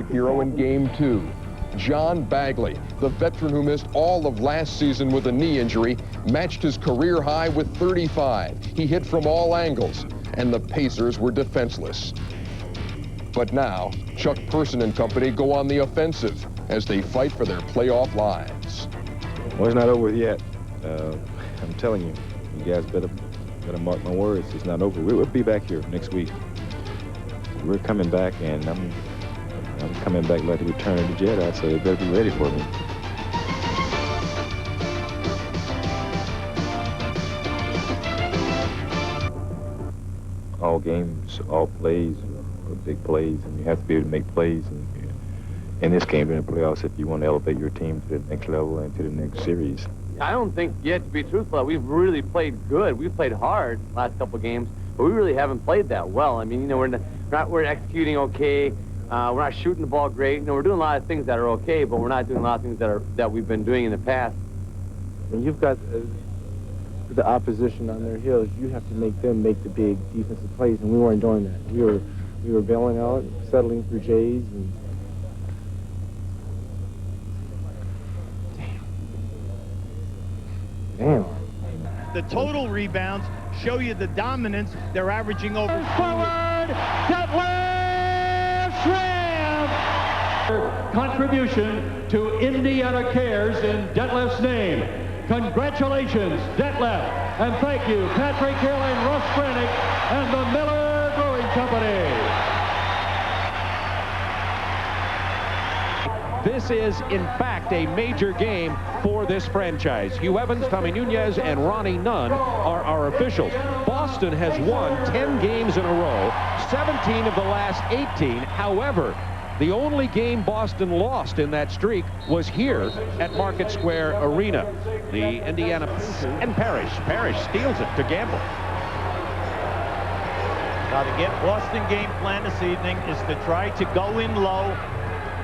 Hero in Game 2. John Bagley, the veteran who missed all of last season with a knee injury, matched his career high with 35. He hit from all angles, and the Pacers were defenseless. But now, Chuck Person and company go on the offensive as they fight for their playoff lives. Well, it's not over yet. I'm telling you, you guys better mark my words. It's not over. We'll be back here next week. We're coming back, and I'm coming back like the return of the Jedi, so they better be ready for me. All games, all plays are big plays, and you have to be able to make plays. And in this game, in the playoffs, if you want to elevate your team to the next level and to the next series. I don't think, yet to be truthful, we've really played good. We've played hard the last couple games, but we really haven't played that well. I mean, you know, we're executing okay. We're not shooting the ball great. You know, we're doing a lot of things that are okay, but we're not doing a lot of things that we've been doing in the past. When you've got the opposition on their heels, you have to make them make the big defensive plays, and we weren't doing that. We were bailing out, settling for Jays, and damn. The total rebounds show you the dominance. They're averaging over forward. Detlef Schrempf. Contribution to Indiana Cares in Detlef's name. Congratulations, Detlef, and thank you, Patrick Hill and Russ Brannick and the Miller Brewing Company. This is, in fact, a major game for this franchise. Hugh Evans, Tommy Nunez, and Ronnie Nunn are our officials. Boston has won 10 games in a row, 17 of the last 18. However, the only game Boston lost in that streak was here at Market Square Arena. The Indiana and Parish steals it to Gamble. Now, the Boston game plan this evening is to try to go in low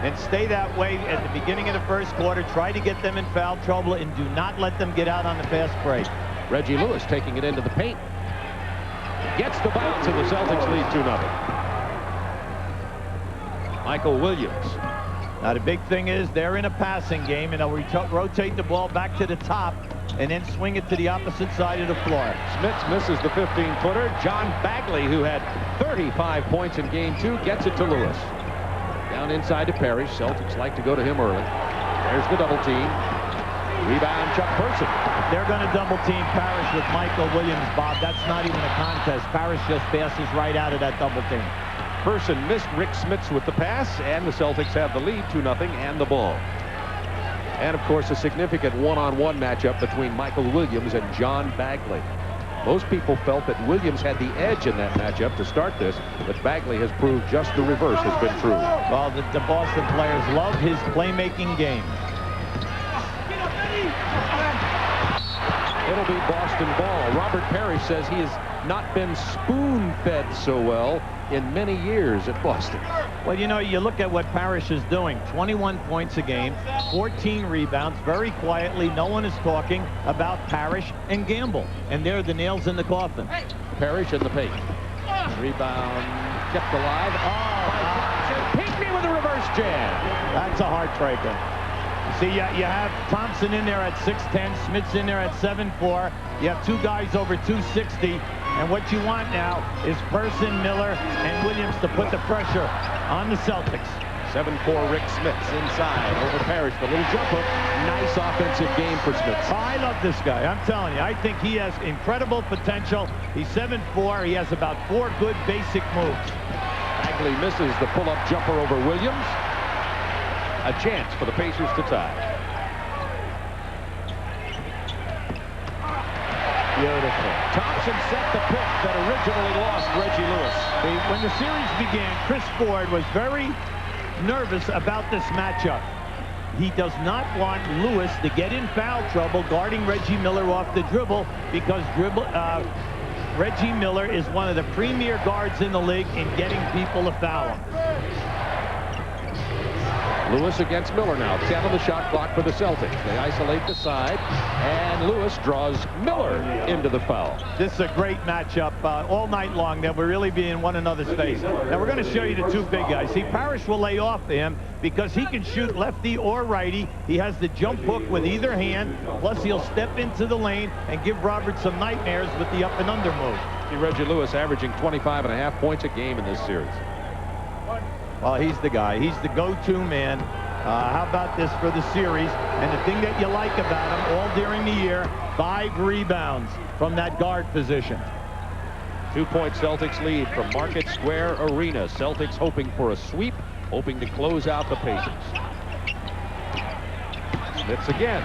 and stay that way at the beginning of the first quarter. Try to get them in foul trouble and do not let them get out on the fast break. Reggie Lewis taking it into the paint. Gets the bounce, and the Celtics lead 2-0. Michael Williams. Now, the big thing is they're in a passing game, and they'll rotate the ball back to the top and then swing it to the opposite side of the floor. Smits misses the 15-footer. John Bagley, who had 35 points in Game 2, gets it to Lewis. Down inside to Parish. Celtics like to go to him early. There's the double team. Rebound, Chuck Person. They're going to double team Parish with Michael Williams, Bob. That's not even a contest. Parish just passes right out of that double team. Person missed Rick Smits with the pass, and the Celtics have the lead, 2-0, and the ball. And, of course, a significant one-on-one matchup between Michael Williams and John Bagley. Most people felt that Williams had the edge in that matchup to start this, but Bagley has proved just the reverse has been true. Well, the Boston players love his playmaking game. It'll be Boston ball. Robert Parish says he has not been spoon-fed so well in many years at Boston. Well, you know, you look at what Parish is doing. 21 points a game, 14 rebounds, very quietly. No one is talking about Parish and Gamble. And they're the nails in the coffin. Parish in the paint. Rebound kept alive. Oh, Pinckney with a reverse jam. That's a heartbreaker. See, you have Thompson in there at 6'10", Smits in there at 7'4". You have two guys over 260. And what you want now is Person, Miller, and Williams to put the pressure on the Celtics. 7'4" Rick Smits inside over Parish. The little jumper. Nice offensive game for Smits. Oh, I love this guy. I'm telling you, I think he has incredible potential. He's 7'4". He has about 4 good basic moves. Bagley misses the pull-up jumper over Williams. A chance for the Pacers to tie. Beautiful. Thompson set the pick that originally lost Reggie Lewis. When the series began, Chris Ford was very nervous about this matchup. He does not want Lewis to get in foul trouble guarding Reggie Miller off the dribble, because Reggie Miller is one of the premier guards in the league in getting people to foul him. Lewis against Miller now. 10 on the shot clock for the Celtics. They isolate the side, and Lewis draws Miller into the foul. This is a great matchup all night long. That we're really being in one another's face. Now we're going to show you the two big guys. See, Parish will lay off to him because he can shoot lefty or righty. He has the jump hook with either hand. Plus, he'll step into the lane and give Roberts some nightmares with the up and under move. See Reggie Lewis averaging 25.5 points a game in this series. Well, he's the guy. He's the go-to man. How about this for the series? And the thing that you like about him all during the year, 5 rebounds from that guard position. 2-point Celtics lead from Market Square Arena. Celtics hoping for a sweep, hoping to close out the Pacers. Smits again.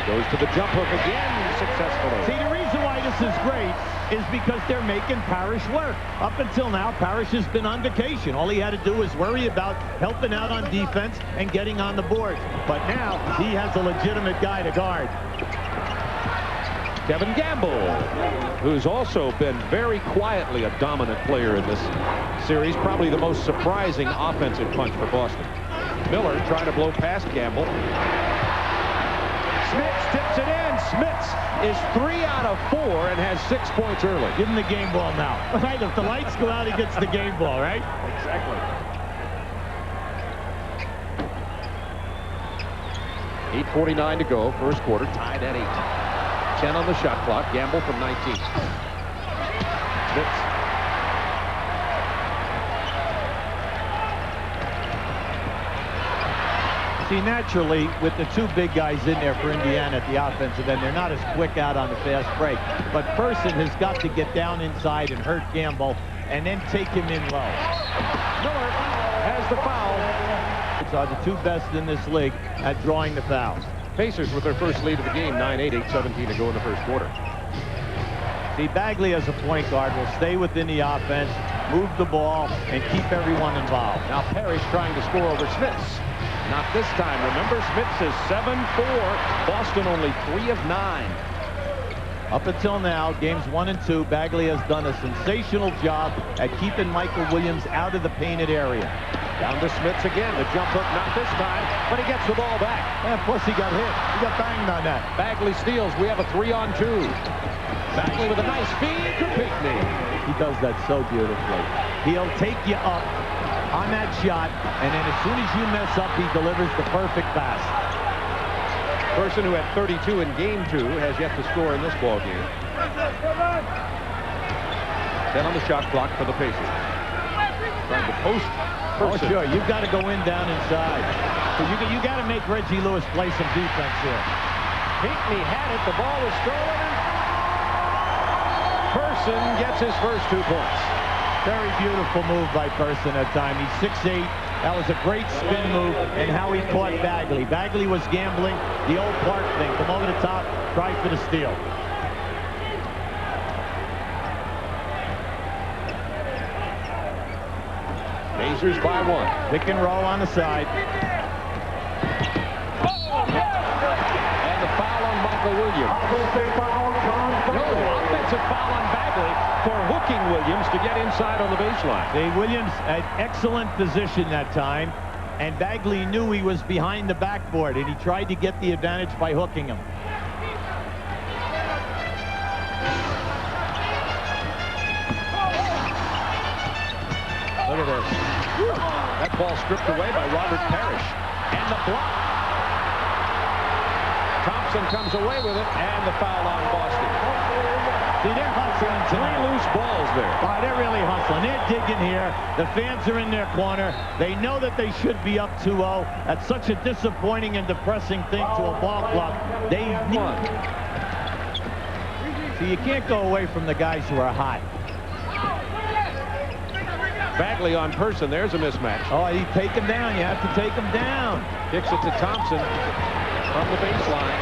Goes to the jump hook again successfully. See, the reason why this is great is because they're making Parish work. Up until now, Parish has been on vacation. All he had to do was worry about helping out on defense and getting on the boards. But now he has a legitimate guy to guard. Kevin Gamble, who's also been very quietly a dominant player in this series. Probably the most surprising offensive punch for Boston. Miller trying to blow past Gamble. Smits tips it in. Smits is 3 out of 4 and has 6 points early. Give him the game ball now. Right, if the lights go out, he gets the game ball, right? Exactly. 8:49 to go, first quarter, tied at 8. 10 on the shot clock. Gamble from 19. Smits. See, naturally, with the two big guys in there for Indiana at the offensive end, they're not as quick out on the fast break. But Person has got to get down inside and hurt Gamble and then take him in low. Miller has the foul. It's are the two best in this league at drawing the fouls. Pacers with their first lead of the game, 9-8, 8:17 to go in the first quarter. See, Bagley as a point guard will stay within the offense, move the ball, and keep everyone involved. Now Parish trying to score over Smits. Not this time. Remember, Smits is 7-4. Boston only 3 of 9. Up until now, games 1 and 2, Bagley has done a sensational job at keeping Michael Williams out of the painted area. Down to Smits again. The jump hook, not this time, but he gets the ball back. And plus he got hit. He got banged on that. Bagley steals. We have a 3-on-2. Bagley with a nice feed to Pinckney. He does that so beautifully. He'll take you up on that shot, and then as soon as you mess up, he delivers the perfect pass. Person who had 32 in game 2 has yet to score in this ball game. 10 on the shot clock for the Pacers. Trying to post Person. Oh, sure. You've got to go in down inside. So you got to make Reggie Lewis play some defense here. Pinckney had it. The ball was stolen. Person gets his first 2 points. Very beautiful move by Person that time. He's 6'8". That was a great spin move, and how he caught Bagley. Bagley was gambling the old Park thing. Come over the top, try for the steal. Pacers by 1. Pick and roll on the side. And the foul on Michael Williams. No, offensive foul on Bagley for hooking Williams to get inside on the baseline. See, Williams had excellent position that time, and Bagley knew he was behind the backboard, and he tried to get the advantage by hooking him. Look at this. That ball stripped away by Robert Parish. And the block. Thompson comes away with it, and the foul on Boston. See, they're hustling tonight. 3 loose balls there. Oh, they're really hustling. They're digging here. The fans are in their corner. They know that they should be up 2-0. That's such a disappointing and depressing thing to a ball club. They won. See, you can't go away from the guys who are hot. Bagley on Person. There's a mismatch. Oh, you take him down. You have to take him down. Kicks it to Thompson from the baseline.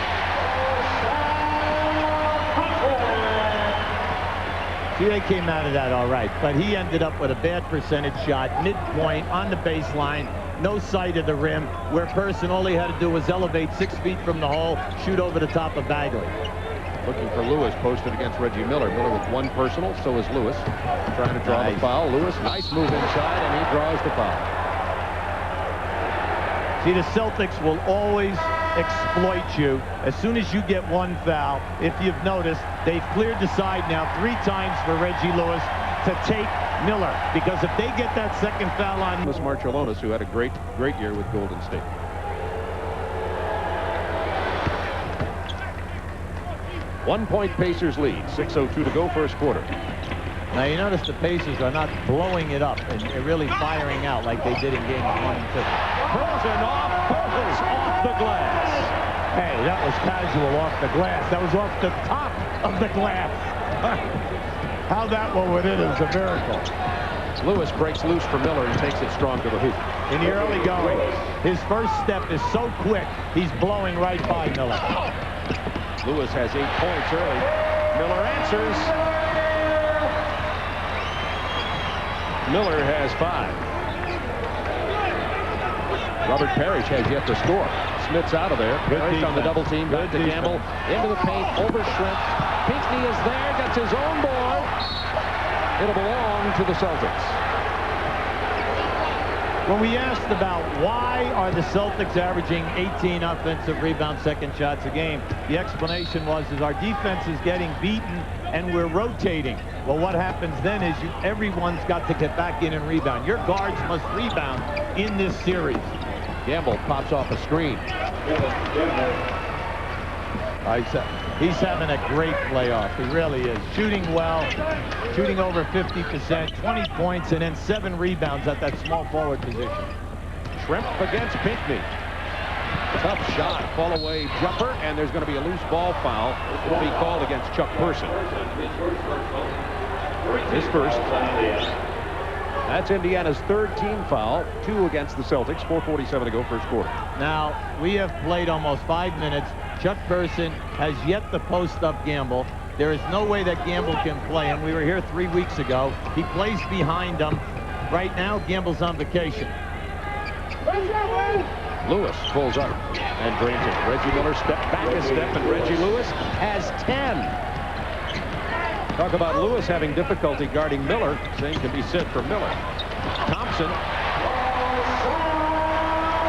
See, they came out of that all right, but he ended up with a bad percentage shot, midpoint on the baseline, no sight of the rim, where Person all he had to do was elevate 6 feet from the hole, shoot over the top of Bagley. Looking for Lewis, posted against Reggie Miller. Miller with 1 personal, so is Lewis. Trying to draw the foul. Lewis, nice move inside, and he draws the foul. See, the Celtics will always exploit you as soon as you get one foul. If you've noticed, they've cleared the side now 3 times for Reggie Lewis to take Miller, because if they get that second foul on Marciulionis, who had a great year with Golden State. One-point Pacers lead, 6:02 to go, first quarter. Now you notice the Pacers are not blowing it up and they're really firing out like they did in games 1 and 2. Frozen off the glass. Hey, that was casual off the glass. That was off the top of the glass. How that one went in is a miracle. Lewis breaks loose for Miller and takes it strong to the hoop. In the early going, his first step is so quick, he's blowing right by Miller. Lewis has 8 points early. Miller answers. Miller has 5. Robert Parish has yet to score. Smits out of there. Parish on the double team. Back to Gamble. Into the paint. Over Shrimp. Pinckney is there. Gets his own board. It'll belong to the Celtics. When we asked about why are the Celtics averaging 18 offensive rebounds, second shots a game, the explanation was is our defense is getting beaten and we're rotating. Well, what happens then is everyone's got to get back in and rebound. Your guards must rebound in this series. Gamble pops off a screen. He's having a great playoff. He really is. Shooting well, shooting over 50%, 20 points, and then 7 rebounds at that small forward position. Shrimp against Pinckney. Tough shot, fall away jumper, and there's going to be a loose ball foul. It will be called against Chuck Person. His first. That's Indiana's 3rd team foul. 2 against the Celtics. 4:47 to go, first quarter. Now, we have played almost 5 minutes. Chuck Person has yet to post up Gamble. There is no way that Gamble can play him. We were here 3 weeks ago. He plays behind him. Right now, Gamble's on vacation. Lewis pulls up and drains it. Reggie Miller stepped back a step, and Reggie Lewis has 10. Talk about Lewis having difficulty guarding Miller. Same can be said for Miller. Thompson.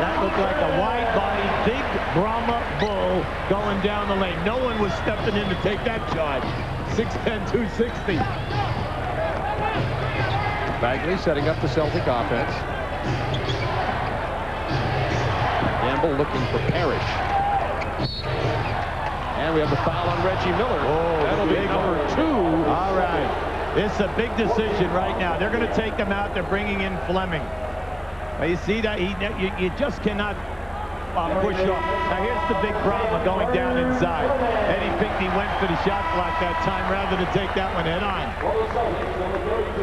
That looked like a wide-body, big Brahma bull going down the lane. No one was stepping in to take that shot. 6'10", 260. Bagley setting up the Celtic offense. Gamble looking for Parish. And we have the foul on Reggie Miller. Oh, that'll be number 2. All right. It's a big decision right now. They're going to take him out. They're bringing in Fleming. Well, you see that? You just cannot push off. Now, here's the big Brahma going down inside. Eddie Pinckney went for the shot clock that time rather than take that one head on.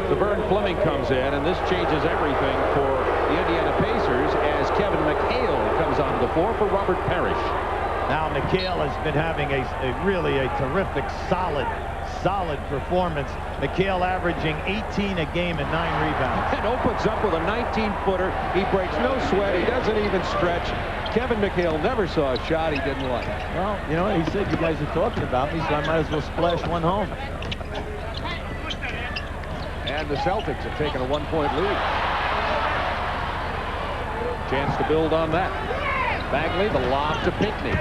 The Vern Fleming comes in, and this changes everything for the Indiana Pacers as Kevin McHale comes onto the floor for Robert Parish. Now, McHale has been having really a terrific, solid performance. McHale averaging 18 a game and 9 rebounds. And opens up with a 19-footer. He breaks no sweat. He doesn't even stretch. Kevin McHale never saw a shot he didn't like. Well, you know, he said, you guys are talking about me, so I might as well splash one home. And the Celtics have taken a 1-point lead. Chance to build on that. Bagley, the lob to Pinckney.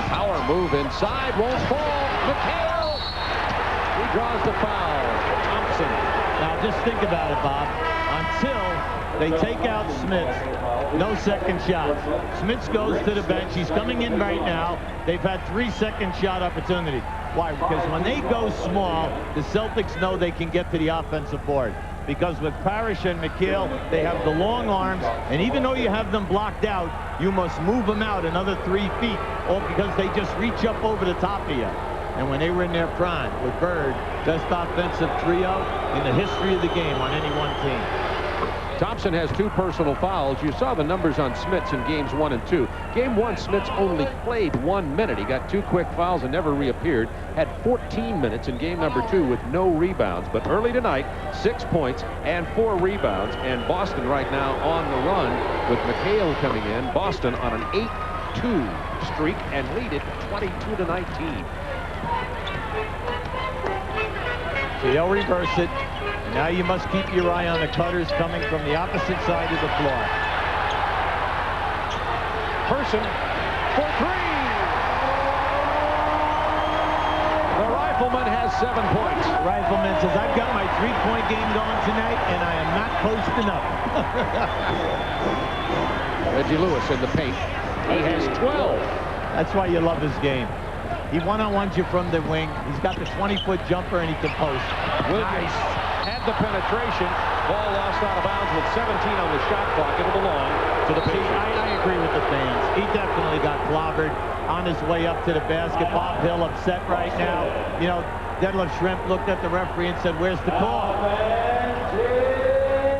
Power move inside, won't fall. McHale! He draws the foul. Thompson. Now, just think about it, Bob. Until they take out Smits, no second shots. Smits goes to the bench. He's coming in right now. They've had 3 second shot opportunities. Why? Because when they go small, the Celtics know they can get to the offensive board. Because with Parish and McHale, they have the long arms, and even though you have them blocked out, you must move them out another 3 feet, all because they just reach up over the top of you. And when they were in their prime with Bird, best offensive trio in the history of the game on any one team. Thompson has 2 personal fouls. You saw the numbers on Smits in games 1 and 2. Game 1, Smits only played 1 minute. He got 2 quick fouls and never reappeared. Had 14 minutes in game number 2 with no rebounds. But early tonight, 6 points and 4 rebounds. And Boston right now on the run with McHale coming in. Boston on an 8-2 streak and lead it 22-19. So they'll reverse it. Now you must keep your eye on the cutters coming from the opposite side of the floor. Person for three. The Rifleman has 7 points. Rifleman says, I've got my 3-point game going tonight, and I am not posting up. Reggie Lewis in the paint. He has 12. That's why you love his game. He one-on-ones you from the wing. He's got the 20-foot jumper, and he can post. Williams had the penetration. Ball lost out of bounds with 17 on the shot clock. It'll belong to the Pacers. I agree with the fans. He definitely got clobbered on his way up to the basket. Bob Hill upset right now. You know, Detlef Schrempf looked at the referee and said, where's the call?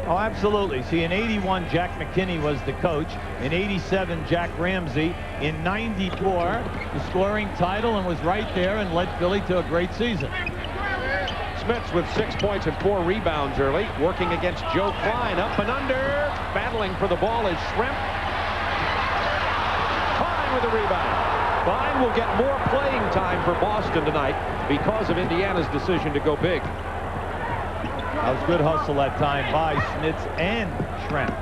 Oh, absolutely. See, in 81, Jack McKinney was the coach. In 87, Jack Ramsey. In 94, the scoring title, and was right there and led Philly to a great season. Smits with 6 points and 4 rebounds early. Working against Joe Klein. Up and under. Battling for the ball is Schrempf. Klein with a rebound. Klein will get more playing time for Boston tonight because of Indiana's decision to go big. That was good hustle that time by Smits and Schrempf.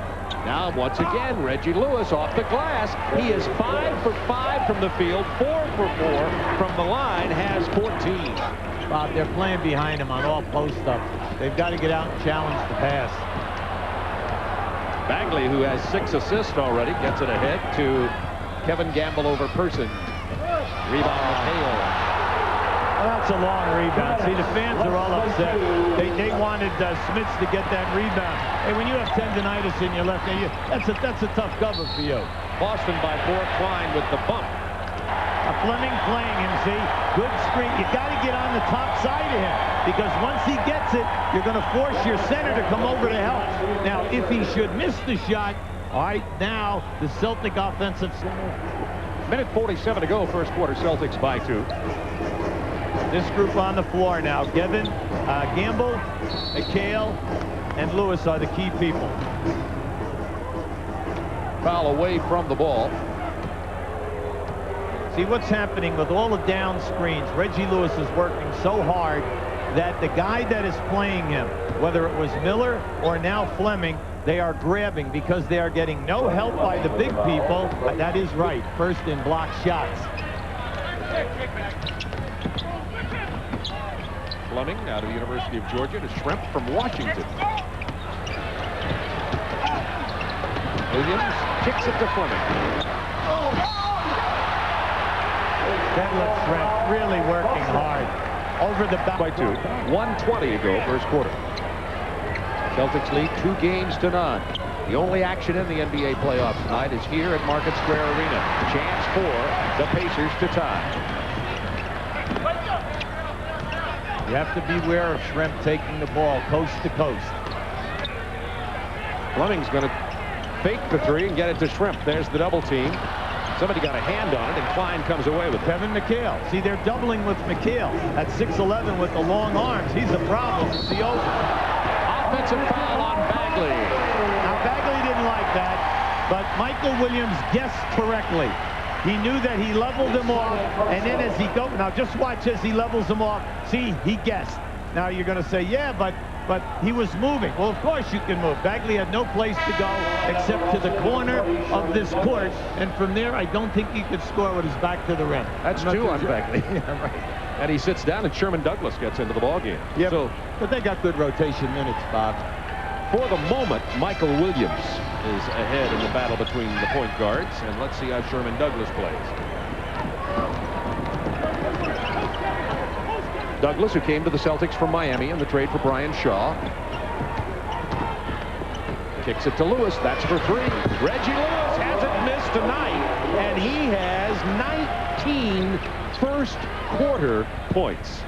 Now, once again, Reggie Lewis off the glass. He is 5 for 5 from the field, 4 for 4 from the line, has 14. Bob, they're playing behind him on all post-ups. They've got to get out and challenge the pass. Bagley, who has 6 assists already, gets it ahead to Kevin Gamble over Person. Rebound McHale. Well, that's a long rebound. See, the fans are all upset. They wanted Smits to get that rebound. Hey, when you have tendonitis in your left knee, that's a tough cover for you. Boston by 4. Klein with the bump. Fleming playing him, see? Good screen. You got to get on the top side of him, because once he gets it, you're going to force your center to come over to help. Now, if he should miss the shot, all right, now the Celtic offensive center. Minute 47 to go, first quarter. Celtics by 2. This group on the floor now. Gamble, McHale, and Lewis are the key people. Foul away from the ball. See what's happening with all the down screens. Reggie Lewis is working so hard that the guy that is playing him, whether it was Miller or now Fleming, they are grabbing because they are getting no help by the big people. That is right. First in block shots. Fleming out of the University of Georgia to Schrempf from Washington. Williams kicks it to Fleming. Detlef Schrempf really working hard over the back. By 2. 1:20 to go, first quarter. Celtics lead 2 games to none. The only action in the NBA playoffs tonight is here at Market Square Arena. Chance for the Pacers to tie. You have to beware of Schrempf taking the ball coast to coast. Fleming's going to fake the 3 and get it to Schrempf. There's the double team. Somebody got a hand on it, and Klein comes away with it. Kevin McHale. See, they're doubling with McHale at 6'11" with the long arms. He's a problem. See over. Offensive foul on Bagley. Now, Bagley didn't like that, but Michael Williams guessed correctly. He knew that he leveled him off, and then as he goes, now just watch as he levels him off. See, he guessed. Now you're going to say, yeah, but he was moving. Well, of course you can move. Bagley had no place to go except to the corner of this court, and from there, I don't think he could score with his back to the rim. That's 2 on Bagley. Yeah, right. And he sits down, and Sherman Douglas gets into the ballgame. Yeah, so, but they got good rotation minutes, Bob. For the moment, Michael Williams is ahead in the battle between the point guards, and let's see how Sherman Douglas plays. Douglas, who came to the Celtics from Miami in the trade for Brian Shaw. Kicks it to Lewis. That's for 3. Reggie Lewis hasn't missed tonight, and he has 19 first quarter points.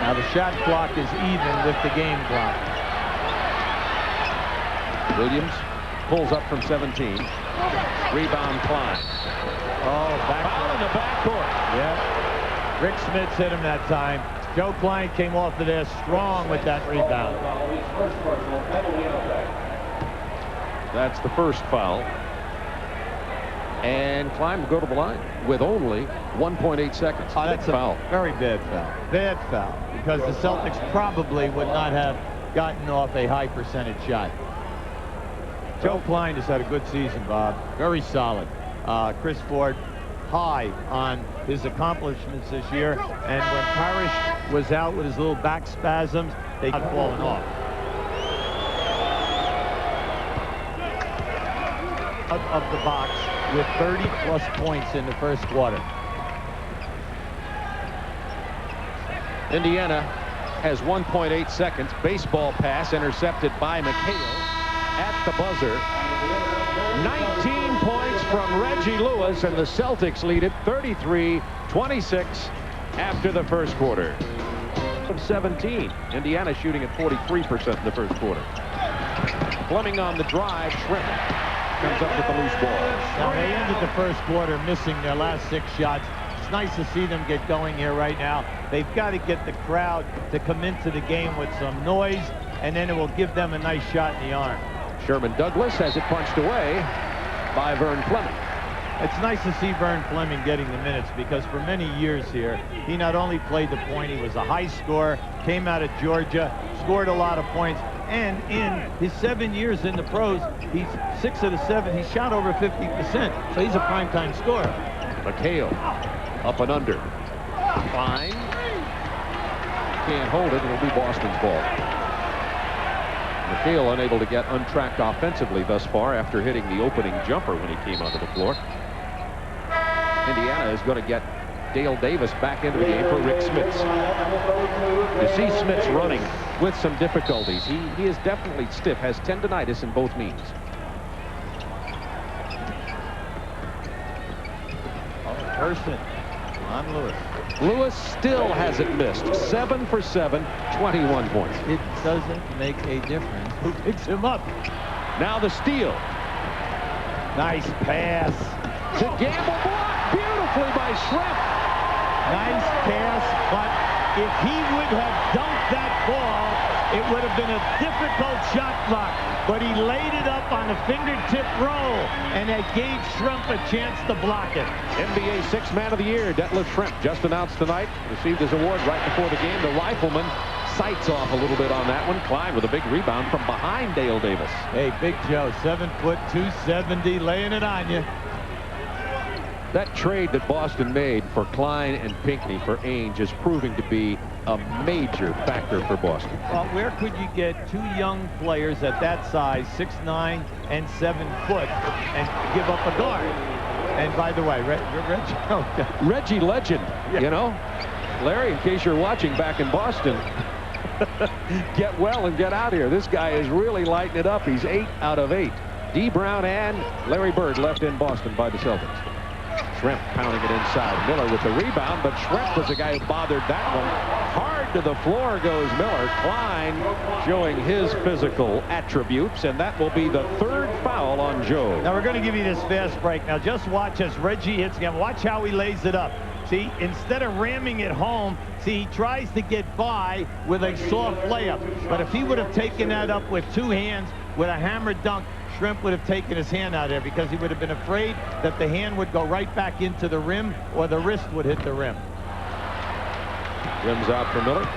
Now the shot clock is even with the game clock. Williams pulls up from 17. Rebound Klein. Oh, Foul in the backcourt. Yeah. Rick Smits hit him that time. Joe Klein came off of there strong with that rebound. That's the first foul. And Klein will go to the line with only 1.8 seconds. Oh, that's foul. A very bad foul. Bad foul. Because the Celtics probably would not have gotten off a high percentage shot. Joe Klein has had a good season, Bob. Very solid. Chris Ford, high on his accomplishments this year. And when Parish was out with his little back spasms, they got fallen off. Of the box with 30-plus points in the first quarter. Indiana has 1.8 seconds. Baseball pass intercepted by McHale at the buzzer. 19 points from Reggie Lewis, and the Celtics lead it 33-26 after the first quarter. 17. Indiana shooting at 43% in the first quarter. Fleming on the drive. Shrimp comes up with the loose ball. Now, they ended the first quarter missing their last 6 shots. It's nice to see them get going here right now. They've got to get the crowd to come into the game with some noise, and then it will give them a nice shot in the arm. Sherman Douglas has it punched away by Vern Fleming. It's nice to see Vern Fleming getting the minutes, because for many years here, he not only played the point, he was a high scorer, came out of Georgia, scored a lot of points, and in his 7 years in the pros, he's 6 of the 7, he shot over 50%, so he's a primetime scorer. McHale up and under. Klein can't hold it. It'll be Boston's ball. McHale unable to get untracked offensively thus far after hitting the opening jumper when he came onto the floor. Indiana is going to get Dale Davis back into the game for Rick Smits. You see Smits running with some difficulties. He is definitely stiff, has tendonitis in both knees. Person on Lewis. Lewis still hasn't missed. 7 for 7, 21 points. It doesn't make a difference who picks him up. Now the steal. Nice pass. To Gamble, blocked beautifully by Shrimp. Nice pass, but if he would have dunked that ball, it would have been a difficult shot block. But he laid it up on a fingertip roll, and it gave Shrimp a chance to block it. NBA Sixth Man of the Year, Detlef Shrimp, just announced tonight. Received his award right before the game. The Rifleman sights off a little bit on that one. Klein with a big rebound from behind Dale Davis. Hey, Big Joe, 7 foot, 270, laying it on you. That trade that Boston made for Klein and Pinckney for Ainge is proving to be a major factor for Boston. Well, where could you get 2 young players at that size, 6'9" and 7 foot, and give up a guard? And by the way, Reggie legend, yeah. You know? Larry, in case you're watching back in Boston, get well and get out here. This guy is really lighting it up. He's 8 out of 8. D. Brown and Larry Bird left in Boston by the Celtics. Shrimp pounding it inside. Miller with the rebound, but Shrimp was the guy who bothered that one. Hard to the floor goes Miller. Klein showing his physical attributes, and that will be the 3rd foul on Joe. Now we're going to give you this fast break. Now just watch as Reggie hits again. Watch how he lays it up. See, instead of ramming it home, see, he tries to get by with a soft layup. But if he would have taken that up with 2 hands with a hammer dunk, Shrimp would have taken his hand out of there, because he would have been afraid that the hand would go right back into the rim, or the wrist would hit the rim. Rims out for Miller.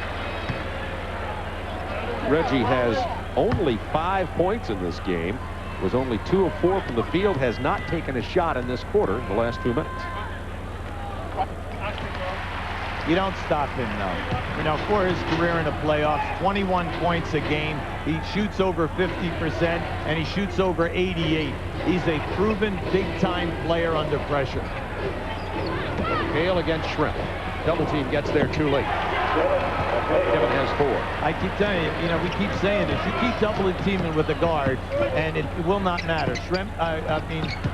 Reggie has only 5 points in this game. Was only 2 of 4 from the field. Has not taken a shot in this quarter in the last 2 minutes. You don't stop him, though. You know, for his career in the playoffs, 21 points a game. He shoots over 50%, and he shoots over 88. He's a proven big-time player under pressure. Hale against Shrimp. Double team gets there too late. Kevin has 4. I keep telling you, we keep saying this. You keep double teaming with the guard, and it will not matter.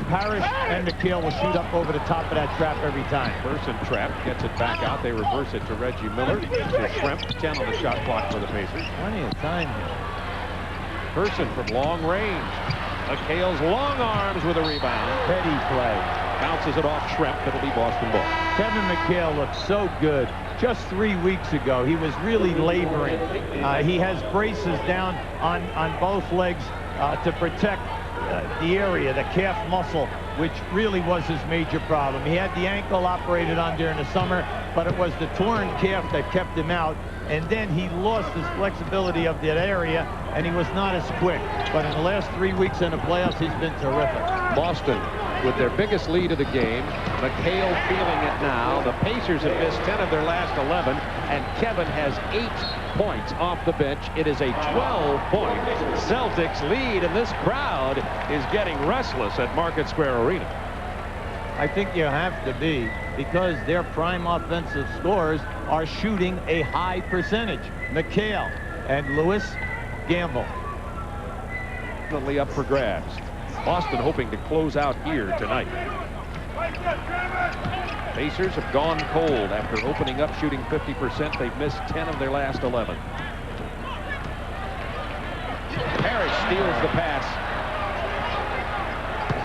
Parish and McHale will shoot up over the top of that trap every time. Person trap, gets it back out. They reverse it to Reggie Miller. To Shrimp, 10 on the shot clock for the Pacers. Plenty of time here. Person from long range. McHale's long arms with a rebound. Petty play. Bounces it off Shrimp. It'll be Boston ball. Kevin McHale looks so good. Just 3 weeks ago, he was really laboring. He has braces down on both legs to protect the area, the calf muscle, which really was his major problem. He had the ankle operated on during the summer, but it was the torn calf that kept him out. And then he lost his flexibility of that area, and he was not as quick. But in the last 3 weeks in the playoffs, he's been terrific. Boston with their biggest lead of the game. McHale feeling it now. The Pacers have missed 10 of their last 11, and Kevin has 8 points off the bench. It is a 12-point Celtics lead, and this crowd is getting restless at Market Square Arena. I think you have to be, because their prime offensive scorers are shooting a high percentage. McHale and Lewis gamble. Definitely up for grabs. Boston hoping to close out here tonight. Pacers have gone cold after opening up shooting 50%. They've missed 10 of their last 11. Parish steals the pass.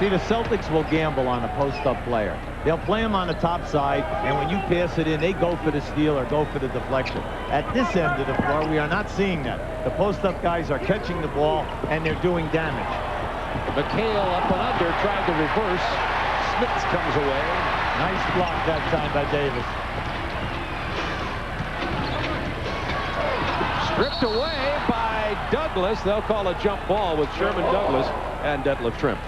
See, the Celtics will gamble on a post-up player. They'll play him on the top side, and when you pass it in, they go for the steal or go for the deflection. At this end of the floor, we are not seeing that. The post-up guys are catching the ball, and they're doing damage. McHale up and under, trying to reverse. Smits comes away. Nice block that time by Davis. Stripped away by Douglas. They'll call a jump ball with Sherman Douglas and Detlef Trimp.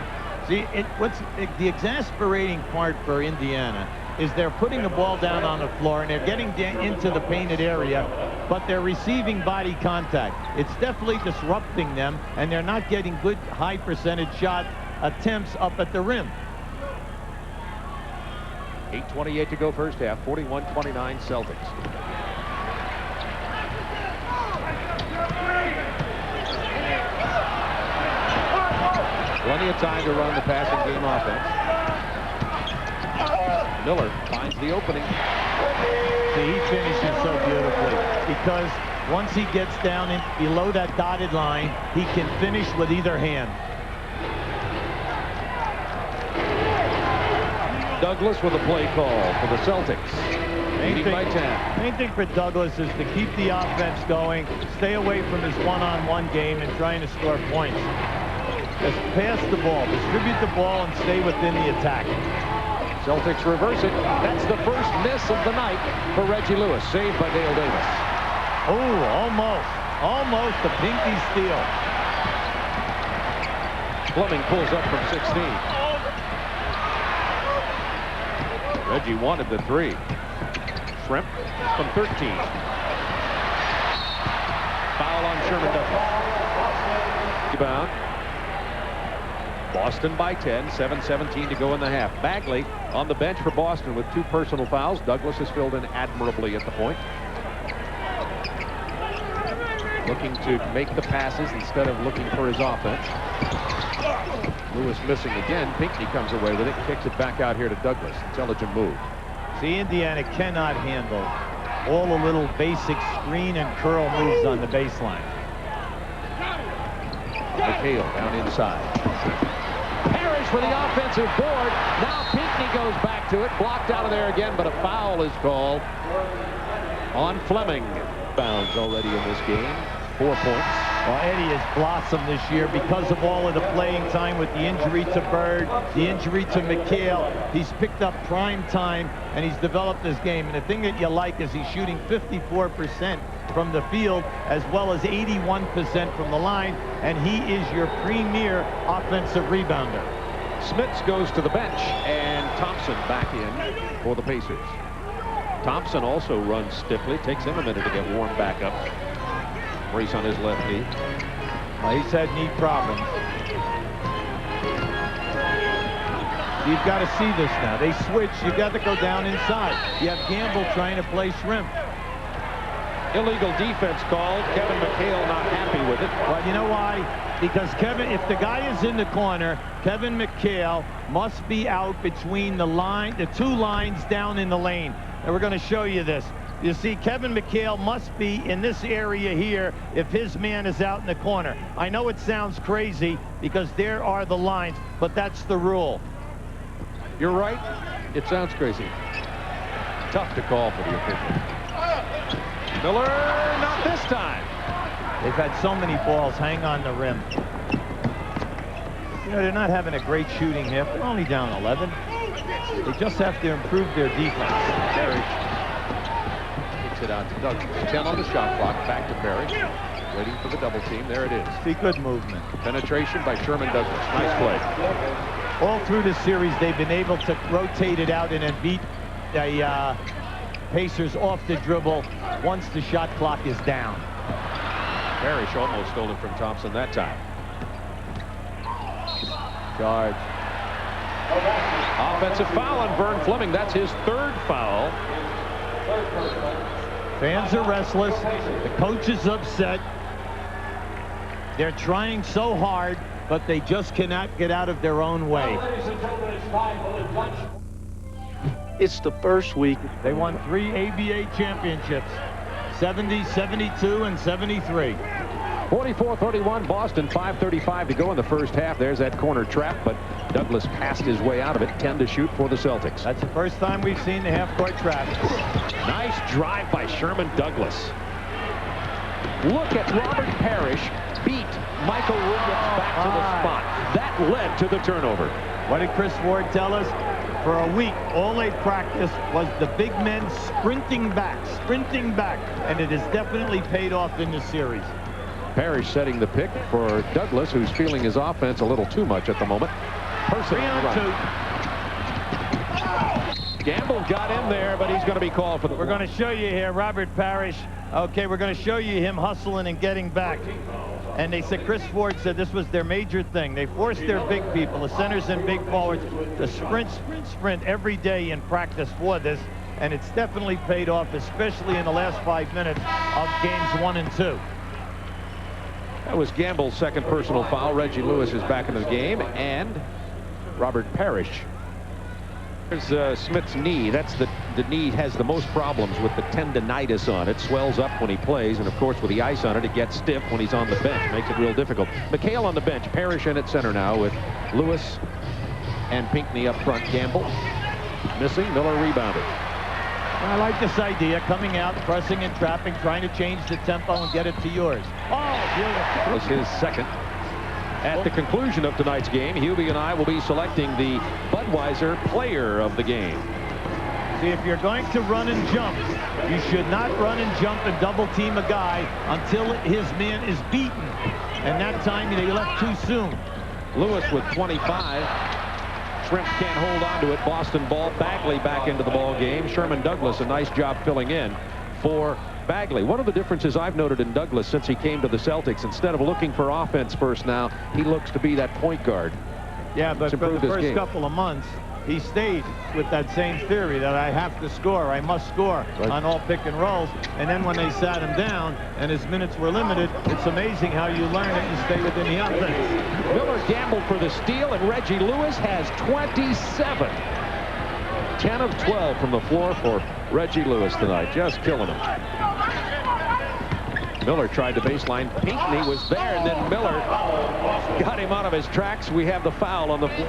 See, what's the exasperating part for Indiana is they're putting the ball down on the floor and they're getting into the painted area, but they're receiving body contact. It's definitely disrupting them, and they're not getting good high percentage shot attempts up at the rim. 8:28 to go first half. 41-29 Celtics. Plenty of time to run the passing game offense. Miller finds the opening. See, he finishes so beautifully because once he gets down in below that dotted line, he can finish with either hand. Douglas with a play call for the Celtics. Leading by 10. Main thing for Douglas is to keep the offense going, stay away from his one-on-one game and trying to score points. Just pass the ball, distribute the ball, and stay within the attack. Celtics reverse it. That's the first miss of the night for Reggie Lewis, saved by Dale Davis. Oh, almost a Pinckney steal. Fleming pulls up from 16. Reggie wanted the 3. Shrimp from 13. Foul on Sherman Douglas. Rebound. Boston by 10, 7:17 to go in the half. Bagley on the bench for Boston with 2 personal fouls. Douglas has filled in admirably at the point. Looking to make the passes instead of looking for his offense. Lewis missing again. Pinckney comes away with it, kicks it back out here to Douglas. Intelligent move. See, Indiana cannot handle all the little basic screen and curl moves on the baseline. McHale down inside. Parish for the offensive board. Now Pinckney goes back to it. Blocked out of there again, but a foul is called on Fleming. Bounds already in this game. 4 points. Well, Eddie has blossomed this year because of all of the playing time with the injury to Bird, the injury to McHale. He's picked up prime time, and he's developed his game. And the thing that you like is he's shooting 54% from the field as well as 81% from the line, and he is your premier offensive rebounder. Smits goes to the bench, and Thompson back in for the Pacers. Thompson also runs stiffly. Takes him a minute to get warmed back up. Brace on his left knee. Well, he's had knee problems. You've got to see this now. They switch. You've got to go down inside. You have Gamble trying to play Shrimp. Illegal defense called. Kevin McHale not happy with it. Well, you know why? Because if the guy is in the corner, Kevin McHale must be out between the 2 lines down in the lane. And we're going to show you this. You see, Kevin McHale must be in this area here if his man is out in the corner. I know it sounds crazy because there are the lines, but that's the rule. You're right. It sounds crazy. Tough to call for the official. Miller, not this time. They've had so many balls hang on the rim. You know, they're not having a great shooting half. They're only down 11. They just have to improve their defense. Parish kicks it out to Douglas. 10 on the shot clock. Back to Parish. Waiting for the double team. There it is. See, good movement. Penetration by Sherman Douglas. Nice play. All through the series, they've been able to rotate it out and then beat the Pacers off the dribble once the shot clock is down. Parish almost stole it from Thompson that time. Charge. Offensive foul on Vern Fleming. That's his third foul. Fans are restless. The coach is upset. They're trying so hard, but they just cannot get out of their own way. It's the first week. They won 3 ABA championships, 70, 72, and 73. 44-31 Boston, 5:35 to go in the first half. There's that corner trap, but Douglas passed his way out of it. 10 to shoot for the Celtics. That's the first time we've seen the half-court trap. Nice drive by Sherman Douglas. Look at Robert Parish beat Michael Williams back to the spot. That led to the turnover. What did Chris Ward tell us? For a week, all they practiced was the big men sprinting back, and it has definitely paid off in this series. Parish setting the pick for Douglas, who's feeling his offense a little too much at the moment. Person 3 on 2. Gamble got in there, but he's going to be called for the... We're going to show you here, Robert Parish. Okay, we're going to show you him hustling and getting back. And they said, Chris Ford said this was their major thing. They forced their big people, the centers and big forwards, to sprint every day in practice for this. And it's definitely paid off, especially in the last 5 minutes of games 1 and 2. That was Gamble's second personal foul. Reggie Lewis is back into the game, and Robert Parish. There's Smits' knee. That's the knee has the most problems with the tendonitis on it. Swells up when he plays, and of course with the ice on it, it gets stiff when he's on the bench. Makes it real difficult. McHale on the bench. Parish in at center now with Lewis and Pinckney up front. Gamble missing. Miller rebounded. I like this idea, coming out, pressing and trapping, trying to change the tempo and get it to yours. Oh, beautiful. That was his second. At the conclusion of tonight's game, Hubie and I will be selecting the Budweiser player of the game. See, if you're going to run and jump, you should not run and jump and double team a guy until his man is beaten. And that time, they left too soon. Lewis with 25. Shrimp can't hold on to it. Boston ball. Bagley back into the ball game. Sherman Douglas, a nice job filling in for Bagley. One of the differences I've noted in Douglas since he came to the Celtics, instead of looking for offense first now, he looks to be that point guard. Yeah, but for the first couple of months, he stayed with that same theory that I have to score, I must score on all pick and rolls. And then when they sat him down and his minutes were limited, it's amazing how you learn it and stay within the offense. Miller gambled for the steal, and Reggie Lewis has 27. 10 of 12 from the floor for Reggie Lewis tonight. Just killing him. Miller tried to baseline. Pinckney was there, and then Miller got him out of his tracks. We have the foul on the floor.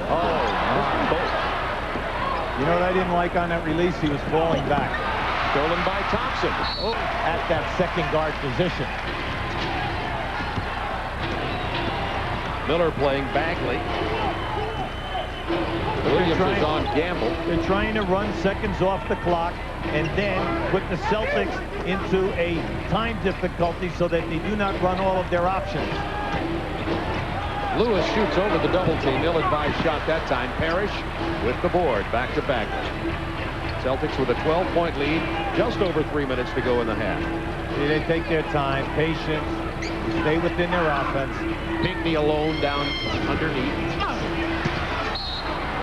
You know what I didn't like on that release? He was falling back. Stolen by Thompson. At that second guard position. Miller playing Bagley. Williams is on Gamble. They're trying to run seconds off the clock and then put the Celtics into a time difficulty so that they do not run all of their options. Lewis shoots over the double team. Ill-advised shot that time. Parish with the board. Back to Bagley. Celtics with a 12-point lead. Just over 3 minutes to go in the half. See, they take their time, patience, stay within their offense. Pinckney alone down underneath.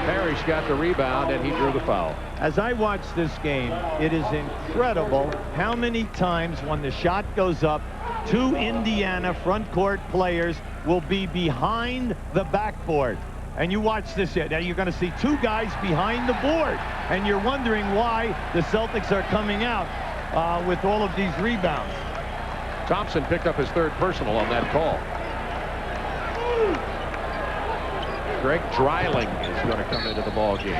Parish got the rebound, and he drew the foul. As I watch this game, it is incredible how many times when the shot goes up, 2 Indiana front court players will be behind the backboard. And you watch this here. Now you're going to see 2 guys behind the board. And you're wondering why the Celtics are coming out with all of these rebounds. Thompson picked up his third personal on that call. Greg Dreiling is going to come into the ball game.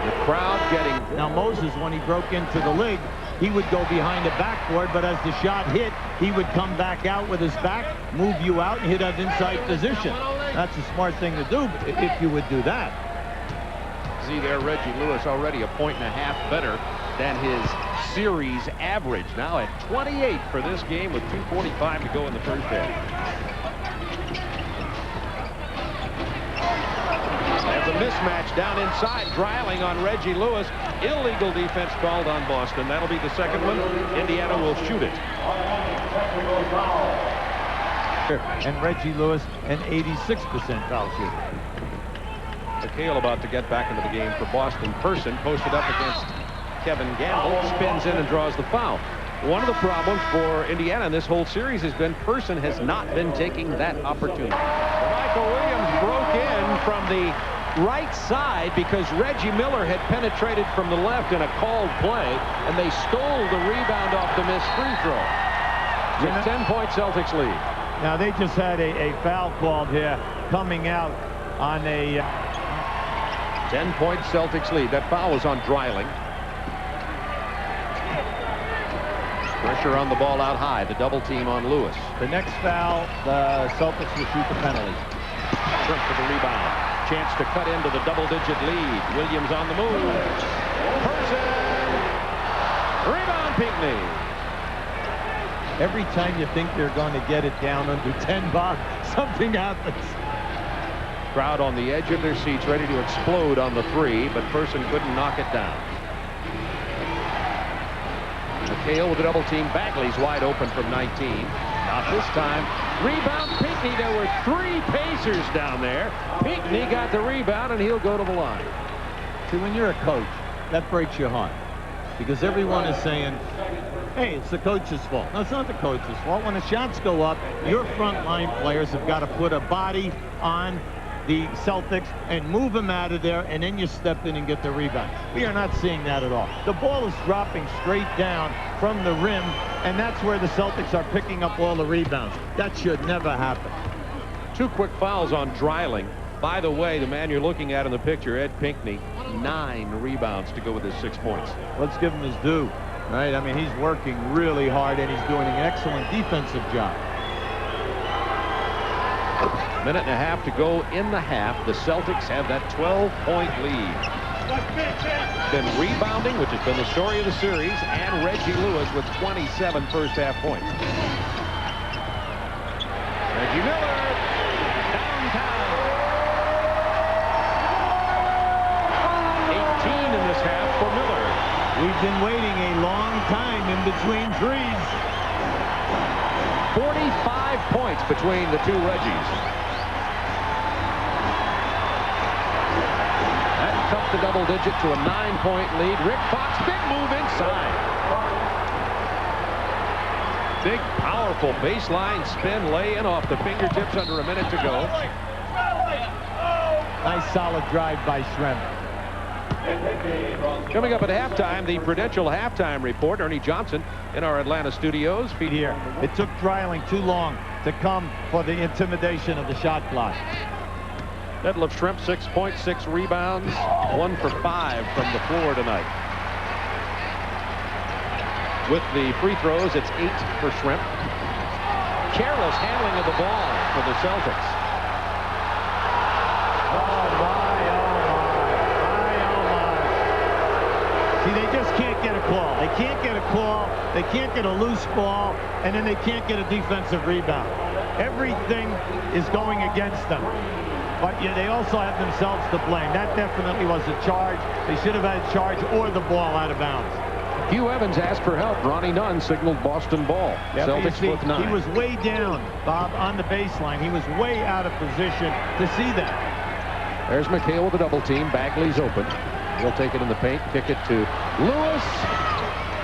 The crowd getting... Now Moses, when he broke into the league, he would go behind the backboard, but as the shot hit, he would come back out with his back, move you out, and hit that inside position. That's a smart thing to do if you would do that. See there, Reggie Lewis already a point and a half better than his series average. Now at 28 for this game with 2:45 to go in the first half. There's a mismatch down inside. Dreiling on Reggie Lewis. Illegal defense called on Boston. That'll be the second one. Indiana will shoot it. And Reggie Lewis, an 86% foul shooter. McHale about to get back into the game for Boston. Person posted up against Kevin Gamble, spins in and draws the foul. One of the problems for Indiana in this whole series has been Person has not been taking that opportunity. Michael Williams broke in from the right side because Reggie Miller had penetrated from the left in a called play, and they stole the rebound off the missed free throw. With 10-point Celtics lead. Now they just had a foul called here coming out on a 10-point Celtics lead. That foul was on Dreiling. Pressure on the ball out high. The double team on Lewis. The next foul, the Celtics will shoot the penalty. Shrimp for the rebound. Chance to cut into the double-digit lead. Williams on the move. Person. Rebound, Pinckney. Every time you think they're going to get it down under 10 bucks, something happens. Crowd on the edge of their seats ready to explode on the three, but Person couldn't knock it down. McHale with the double team. Bagley's wide open from 19. Not this time. Rebound Pinckney. There were 3 Pacers down there. Pinckney got the rebound, and he'll go to the line. See, when you're a coach, that breaks your heart. Because everyone is saying, hey, it's the coach's fault. No, it's not the coach's fault. When the shots go up, your front line players have got to put a body on the Celtics and move them out of there, and then you step in and get the rebound. We are not seeing that at all. The ball is dropping straight down from the rim, and that's where the Celtics are picking up all the rebounds. That should never happen. 2 quick fouls on Dreiling. By the way, the man you're looking at in the picture, Ed Pinckney, 9 rebounds to go with his 6 points. Let's give him his due, right? I mean, he's working really hard, and he's doing an excellent defensive job. Minute and a half to go in the half. The Celtics have that 12-point lead. Been rebounding, which has been the story of the series, and Reggie Lewis with 27 first-half points. Reggie Miller, downtown. 18 in this half for Miller. We've been waiting a long time in between threes. 45 points between the two Reggies. That cut the double digit to a 9-point lead. Rick Fox, big move inside. Big, powerful baseline spin, lay in off the fingertips under a minute to go. Nice solid drive by Shrimp. Coming up at halftime, the Prudential halftime report. Ernie Johnson in our Atlanta studios. Feet here. It took Dreiling too long to come for the intimidation of the shot clock. Detlef Shrimp, 6 points, 6 rebounds, 1 for 5 from the floor tonight. With the free throws, it's 8 for Shrimp. Careless handling of the ball for the Celtics. See, they just can't get a call. They can't get a call. They can't get a loose ball, and then they can't get a defensive rebound. Everything is going against them. But yeah, they also have themselves to blame. That definitely was a charge. They should have had a charge or the ball out of bounds. Hugh Evans asked for help. Ronnie Nunn signaled Boston ball. Yeah, Celtics see, with 9. he was way down, Bob, on the baseline. He was way out of position to see that. There's McHale with a double team. Bagley's open. He'll take it in the paint, kick it to Lewis.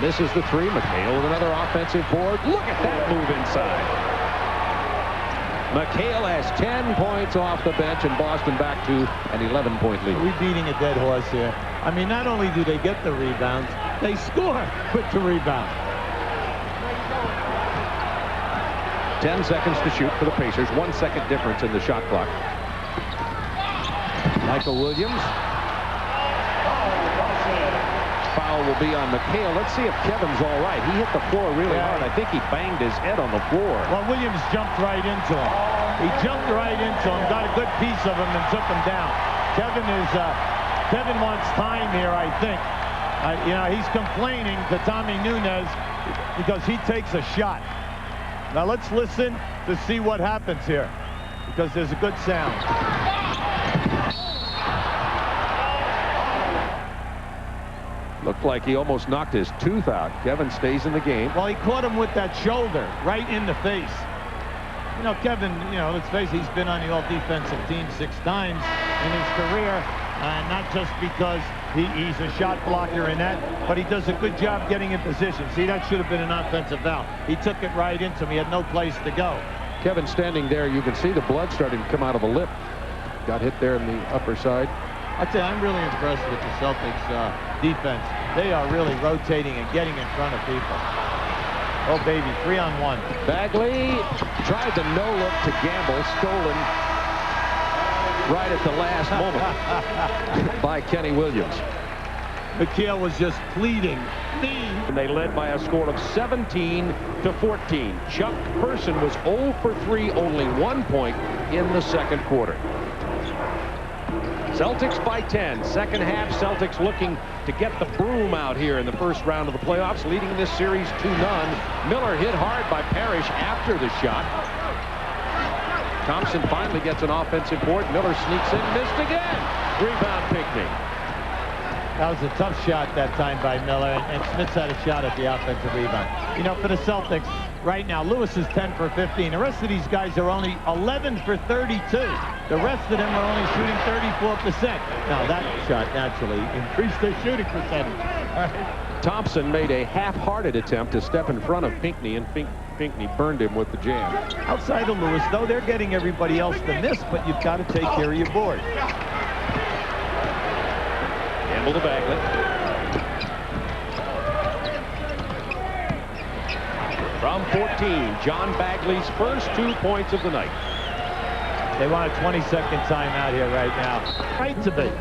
Misses the 3. McHale with another offensive board. Look at that move inside. McHale has 10 points off the bench, and Boston back to an 11-point lead. Are we beating a dead horse here? I mean, not only do they get the rebounds, they score with the rebound. 10 seconds to shoot for the Pacers. 1 second difference in the shot clock. Michael Williams. Foul foul will be on McHale. Let's see if Kevin's all right. He hit the floor really hard. I think he banged his head on the floor. Well, Williams jumped right into him. He jumped right into him, got a good piece of him, and took him down. Kevin wants time here, I think. You know, he's complaining to Tommy Nunez because he takes a shot. Now let's listen to see what happens here, because there's a good sound. Looked like he almost knocked his tooth out. Kevin stays in the game. Well, he caught him with that shoulder right in the face. You know, Kevin, you know, let's face it, he's been on the all-defensive team 6 times in his career. Not just because he's a shot blocker in that, but he does a good job getting in position. See, that should have been an offensive foul. He took it right into him. He had no place to go. Kevin standing there, you can see the blood starting to come out of the lip. Got hit there in the upper side. I'd say I'm really impressed with the Celtics defense. They are really rotating and getting in front of people. Oh, baby, 3-on-1. Bagley tried the no-look to Gamble, stolen right at the last moment by Kenny Williams. McHale was just pleading. And they led by a score of 17-14. Chuck Person was 0 for 3, only 1 point in the second quarter. Celtics by 10. Second half, Celtics looking to get the broom out here in the first round of the playoffs, leading this series 2-0. Miller hit hard by Parish after the shot. Thompson finally gets an offensive board. Miller sneaks in, missed again. Rebound Pinckney. That was a tough shot that time by Miller, and Smits had a shot at the offensive rebound. You know, for the Celtics right now, Lewis is 10 for 15. The rest of these guys are only 11 for 32. The rest of them are only shooting 34%. Now that shot naturally increased their shooting percentage. All right. Thompson made a half-hearted attempt to step in front of Pinckney, and Pinckney burned him with the jam. Outside of Lewis, though, they're getting everybody else to miss, but you've got to take care of your board. Gamble to Bagley. From 14, John Bagley's first 2 points of the night. They want a 20-second timeout here right now. Right to be.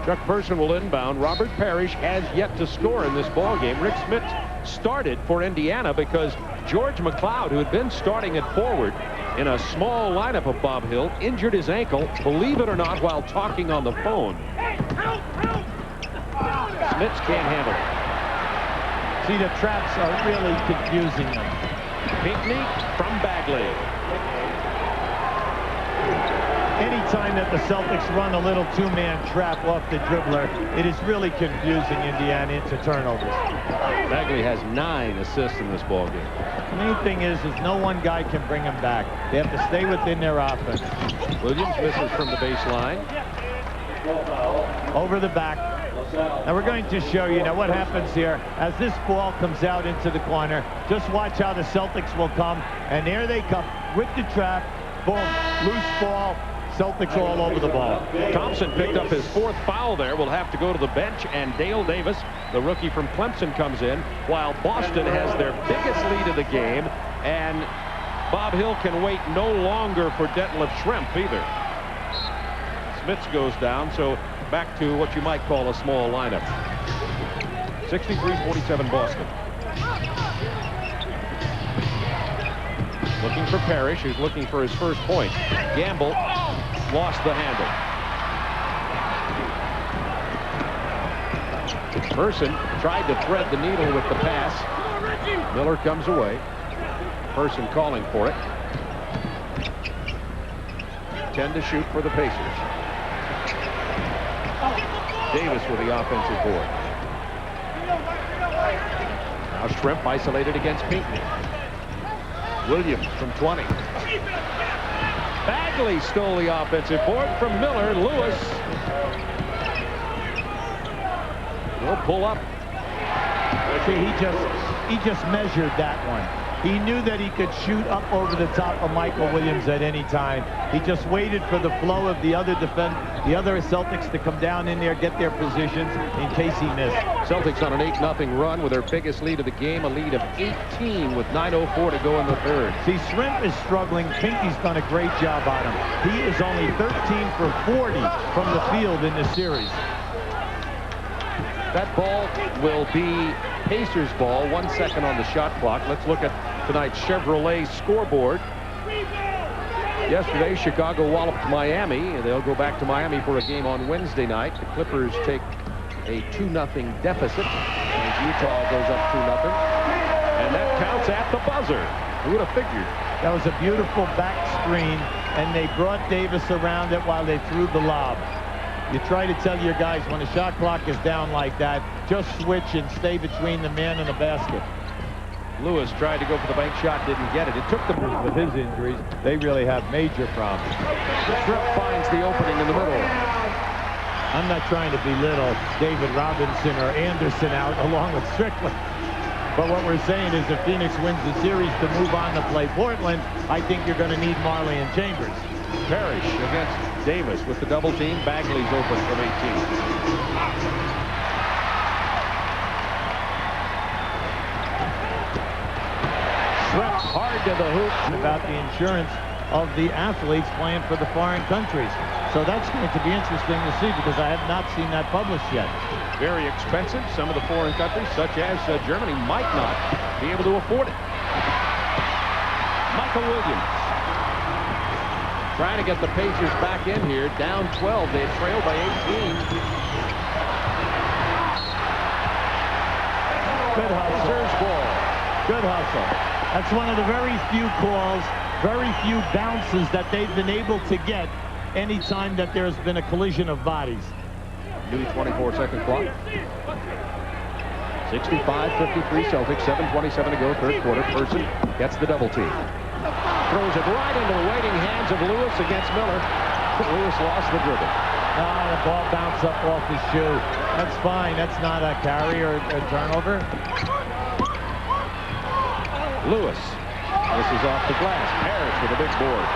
Chuck Person will inbound. Robert Parish has yet to score in this ballgame. Rick Smits started for Indiana because George McLeod, who had been starting at forward in a small lineup of Bob Hill, injured his ankle, believe it or not, while talking on the phone. Smits can't handle it. See, the traps are really confusing them. Pinckney from Bagley. Anytime that the Celtics run a little two-man trap off the dribbler, it is really confusing Indiana into turnovers. Bagley has 9 assists in this ballgame. The main thing is no one guy can bring them back. They have to stay within their offense. Williams misses from the baseline. Over the back. Now we're going to show you now what happens here as this ball comes out into the corner. Just watch how the Celtics will come, and there they come with the trap. Boom, loose ball. Celtics all over the ball. Thompson picked up his 4th foul there. Will have to go to the bench, and Dale Davis, the rookie from Clemson, comes in, while Boston has their biggest lead of the game, and Bob Hill can wait no longer for Detlef Schrempf either. Smits goes down, so back to what you might call a small lineup. 63-47 Boston. Looking for Parish, who's looking for his first point. Gamble lost the handle. Person tried to thread the needle with the pass. Miller comes away. Person calling for it. 10 to shoot for the Pacers. Davis with the offensive board. Now Schrempf isolated against Pinckney. Williams from 20. Bagley stole the offensive board from Miller. Lewis will pull up. See, he just measured that one. He knew that he could shoot up over the top of Michael Williams at any time. He just waited for the flow of the other Celtics to come down in there, get their positions in case he missed. Celtics on an 8-0 run with their biggest lead of the game, a lead of 18 with 9:04 to go in the third. See, Schrempf is struggling. Pinckney's done a great job on him. He is only 13 for 40 from the field in this series. That ball will be Pacers ball. 1 second on the shot clock. Let's look at tonight's Chevrolet scoreboard. Yesterday, Chicago walloped Miami. They'll go back to Miami for a game on Wednesday night. The Clippers take a 2-0 deficit as Utah goes up 2-0. And that counts at the buzzer. Who would have figured? That was a beautiful back screen, and they brought Davis around it while they threw the lob. You try to tell your guys when the shot clock is down like that, just switch and stay between the man and the basket. Lewis tried to go for the bank shot, didn't get it. It took them. With his injuries, they really have major problems. Tripp finds the opening in the middle. I'm not trying to belittle David Robinson or Anderson out along with Strickland. But what we're saying is if Phoenix wins the series to move on to play Portland, I think you're going to need Marley and Chambers. Parish against Davis with the double team. Bagley's open from 18. Tripp hard to the hoop about the insurance of the athletes playing for the foreign countries. So that's going to be interesting to see because I have not seen that published yet. Very expensive. Some of the foreign countries, such as Germany, might not be able to afford it. Michael Williams trying to get the Pacers back in here. Down 12. They trailed by 18. Good hustle. Ball. Good hustle. That's one of the very few calls, very few bounces that they've been able to get anytime that there's been a collision of bodies. New 24-second clock. 65-53 Celtics. 7:27 to go, third quarter. Person gets the double team. Throws it right into the waiting hands of Lewis against Miller. Lewis lost the dribble. The ball bounced up off his shoe. That's fine. That's not a carry or a turnover. Lewis. This is off the glass. Parish with a big board.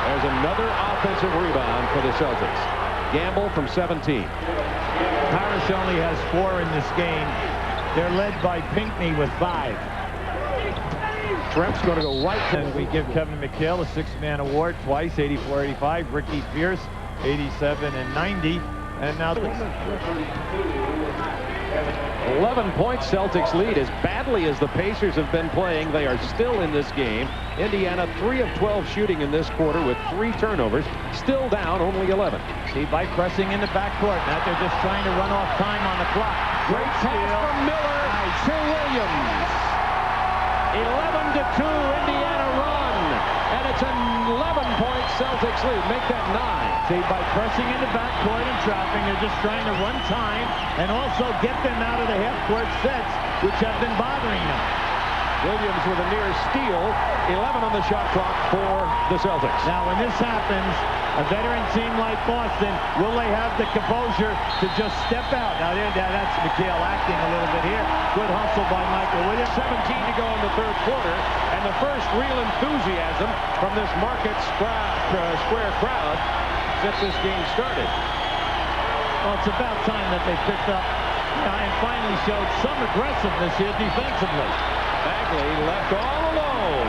There's another offensive rebound for the Celtics. Gamble from 17. Parish only has 4 in this game. They're led by Pinckney with 5. Trent's going to go right to... And we give Kevin McHale a 6-man award twice, 84-85. Ricky Pierce, 87 and 90. And now... 11-point Celtics lead. As badly as the Pacers have been playing, they are still in this game. Indiana 3 of 12 shooting in this quarter with 3 turnovers. Still down only 11. See, by pressing in the backcourt. Now they're just trying to run off time on the clock. Great pass from Miller to Williams. 11-2 Indiana run. And it's an 11-point Celtics lead. Make that 9. See, by pressing in the backcourt and trapping, they're just trying to run time and also get them out of the half-court sets, which have been bothering them. Williams with a near steal. 11 on the shot clock for the Celtics. Now, when this happens, a veteran team like Boston, will they have the composure to just step out? Now, that's McHale acting a little bit here. Good hustle by Michael Williams. 17 to go in the third quarter, and the first real enthusiasm from this Market Square crowd since this game started. Well, it's about time that they picked up and finally showed some aggressiveness here defensively. Bagley left all alone.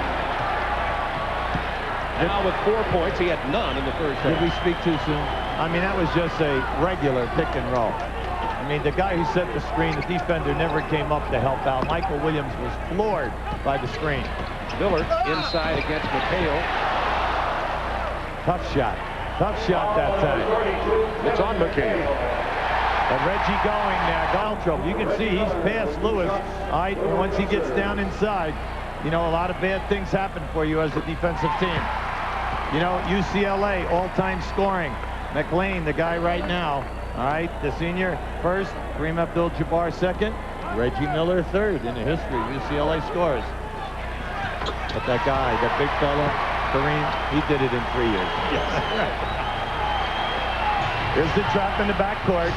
Now with 4 points, he had none in the first half. Did we speak too soon? I mean, that was just a regular pick and roll. I mean, the guy who set the screen, the defender never came up to help out. Michael Williams was floored by the screen. Miller inside against McHale. Tough shot. Tough shot that time. It's on McHale. And Reggie going there. Foul trouble. You can see he's past Lewis. All right, once he gets down inside, you know, a lot of bad things happen for you as a defensive team. You know, UCLA, all-time scoring. McLean, the guy right now. All right, the senior first. Kareem Abdul-Jabbar second. Reggie Miller third in the history. UCLA scores. But that guy, that big fella, Kareem, he did it in 3 years. Yes. Here's the trap in the backcourt.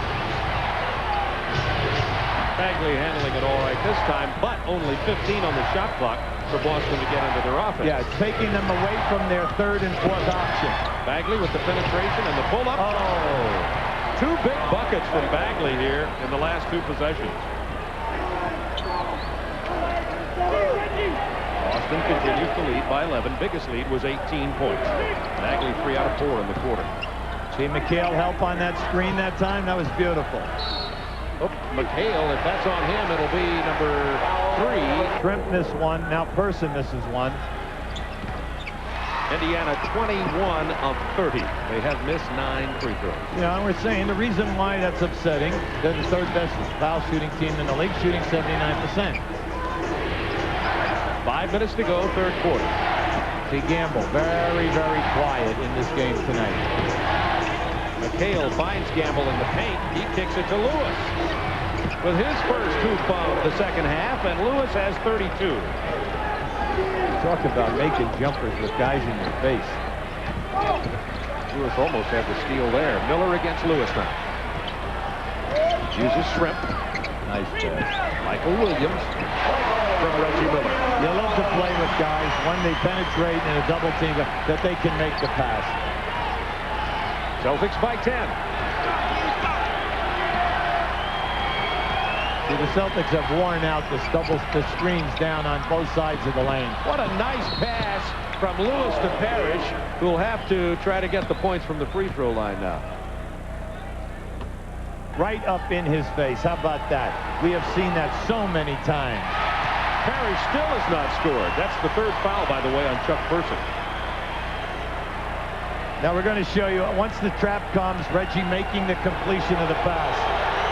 Bagley handling it all right this time, but only 15 on the shot clock for Boston to get into their offense. Yeah, it's taking them away from their third and fourth option. Bagley with the penetration and the pull-up. Oh! 2 big buckets from Bagley here in the last 2 possessions. Boston continues to lead by 11. Biggest lead was 18 points. Bagley 3 out of 4 in the quarter. See McHale help on that screen that time. That was beautiful. Oh, McHale, if that's on him, it'll be number 3. Shrimp missed one. Now Person misses one. Indiana 21 of 30. They have missed 9 free throws. Yeah, and we're saying the reason why that's upsetting, they're the 3rd best foul shooting team in the league, shooting 79%. 5 minutes to go, 3rd quarter. See Gamble, very, very quiet in this game tonight. McHale finds Gamble in the paint. He kicks it to Lewis with his first hoop of the second half, and Lewis has 32. Talk about making jumpers with guys in your face. Lewis almost had the steal there. Miller against Lewis now. Uses Shrimp. Nice pass. Michael Williams from Reggie Miller. You love to play with guys when they penetrate in a double team that they can make the pass. Celtics by 10. See, the Celtics have worn out the screens down on both sides of the lane. What a nice pass from Lewis to Parish, who will have to try to get the points from the free throw line now. Right up in his face. How about that? We have seen that so many times. Parish still has not scored. That's the 3rd foul, by the way, on Chuck Person. Now we're going to show you, once the trap comes, Reggie making the completion of the pass.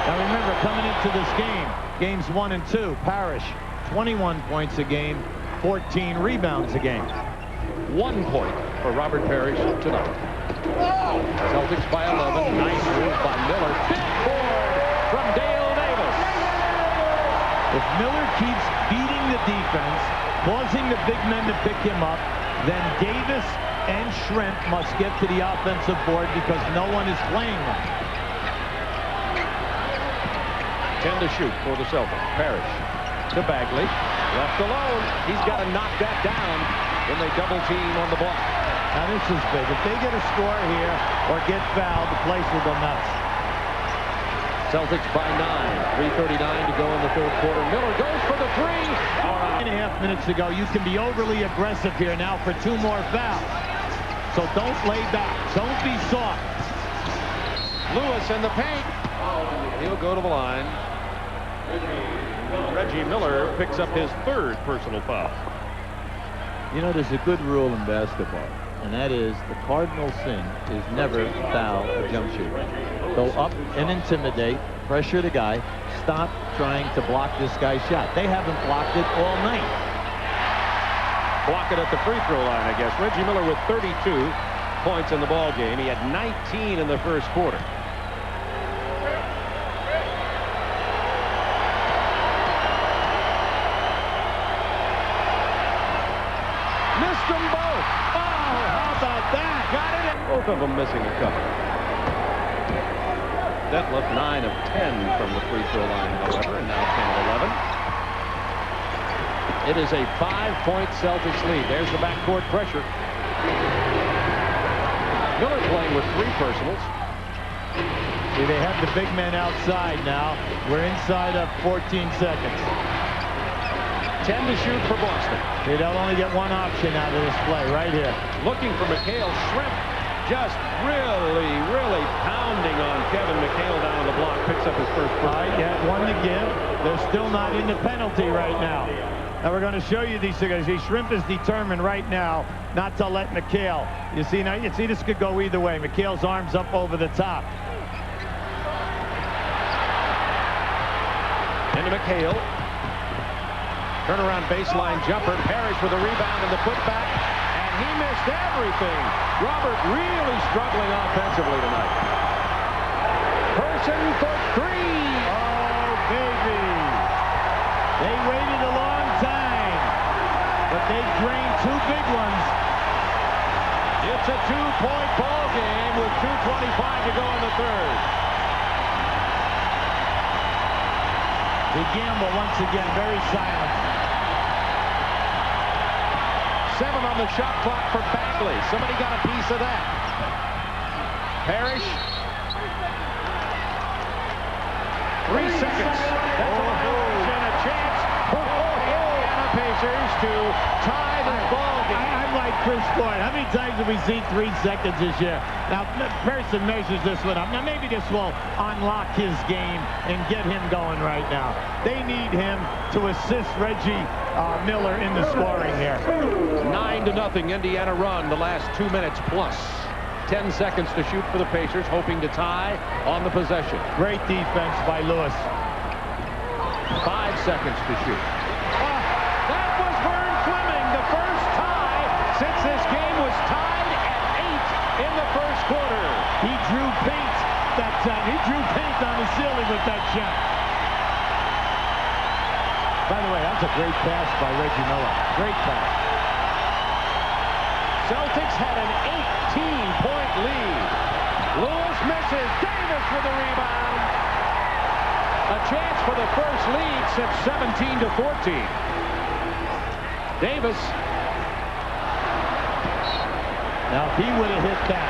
Now remember, coming into this game, games 1 and 2, Parish, 21 points a game, 14 rebounds a game. 1 point for Robert Parish tonight. Celtics by 11. Nice move by Miller. Big board from Dale Davis. If Miller keeps beating the defense, causing the big men to pick him up, then Davis and Shrimp must get to the offensive board because no one is playing them. 10 to shoot for the Celtics. Parish to Bagley. Left alone. He's got to knock that down when they double team on the block. Now this is big. If they get a score here or get fouled, the place will go nuts. Celtics by 9. 3:39 to go in the 3rd quarter. Miller goes for the 3. 3.5 minutes ago, you can be overly aggressive here now for 2 more fouls. So don't lay back. Don't be soft. Lewis in the paint. He'll go to the line. Reggie Miller picks up his 3rd personal foul. You know, there's a good rule in basketball, and that is the cardinal sin is never foul a jump shooter. Go up and intimidate, pressure the guy, stop trying to block this guy's shot. They haven't blocked it all night. Block it at the free throw line, I guess. Reggie Miller with 32 points in the ball game. He had 19 in the 1st quarter. Missed them both. Oh, how about that? Got it. Both of them missing a couple. Detlef 9 of 10 from the free throw line, however, and now 10 of 11. It is a 5-point Celtics lead. There's the backcourt pressure. Miller playing with 3 personals. See, they have the big men outside now. We're inside of 14 seconds. 10 to shoot for Boston. See, they'll only get one option out of this play right here. Looking for McHale. Shrimp just really pounding on Kevin McHale down the block. Picks up his first point. All right, you had 1 to give. They're still not in the penalty right now. Now we're going to show you these guys. See, Shrimp is determined right now not to let McHale. You see, now you see this could go either way. McHale's arms up over the top. Into McHale. Turnaround baseline jumper. Parish with a rebound and the putback. And he missed everything. Robert really struggling offensively tonight. Person for 3. Oh, baby. They waited a long time, but they drained 2 big ones. It's a 2-point ball game with 2:25 to go in the 3rd. The gamble once again very silent. 7 on the shot clock for Bagley. Somebody got a piece of that. Parish. 3 seconds. That's a violation, a chance for the Indiana Pacers to tie the ball game. I'm by Chris Ford. How many times have we seen 3 seconds this year? Now, Person measures this one up. Now, maybe this will unlock his game and get him going right now. They need him to assist Reggie Miller in the scoring here. 9-0 Indiana run the last 2 minutes plus. 10 seconds to shoot for the Pacers, hoping to tie on the possession. Great defense by Lewis. 5 seconds to shoot. That was Vern Fleming, the first tie since this game was tied at 8 in the first quarter. He drew paint that time. He drew paint on the ceiling with that shot. By the way, that's a great pass by Reggie Miller. Great pass. Celtics had an 18-point lead. Lewis misses. Davis with the rebound. A chance for the first lead since 17-14. Davis. Now, if he would have hit that,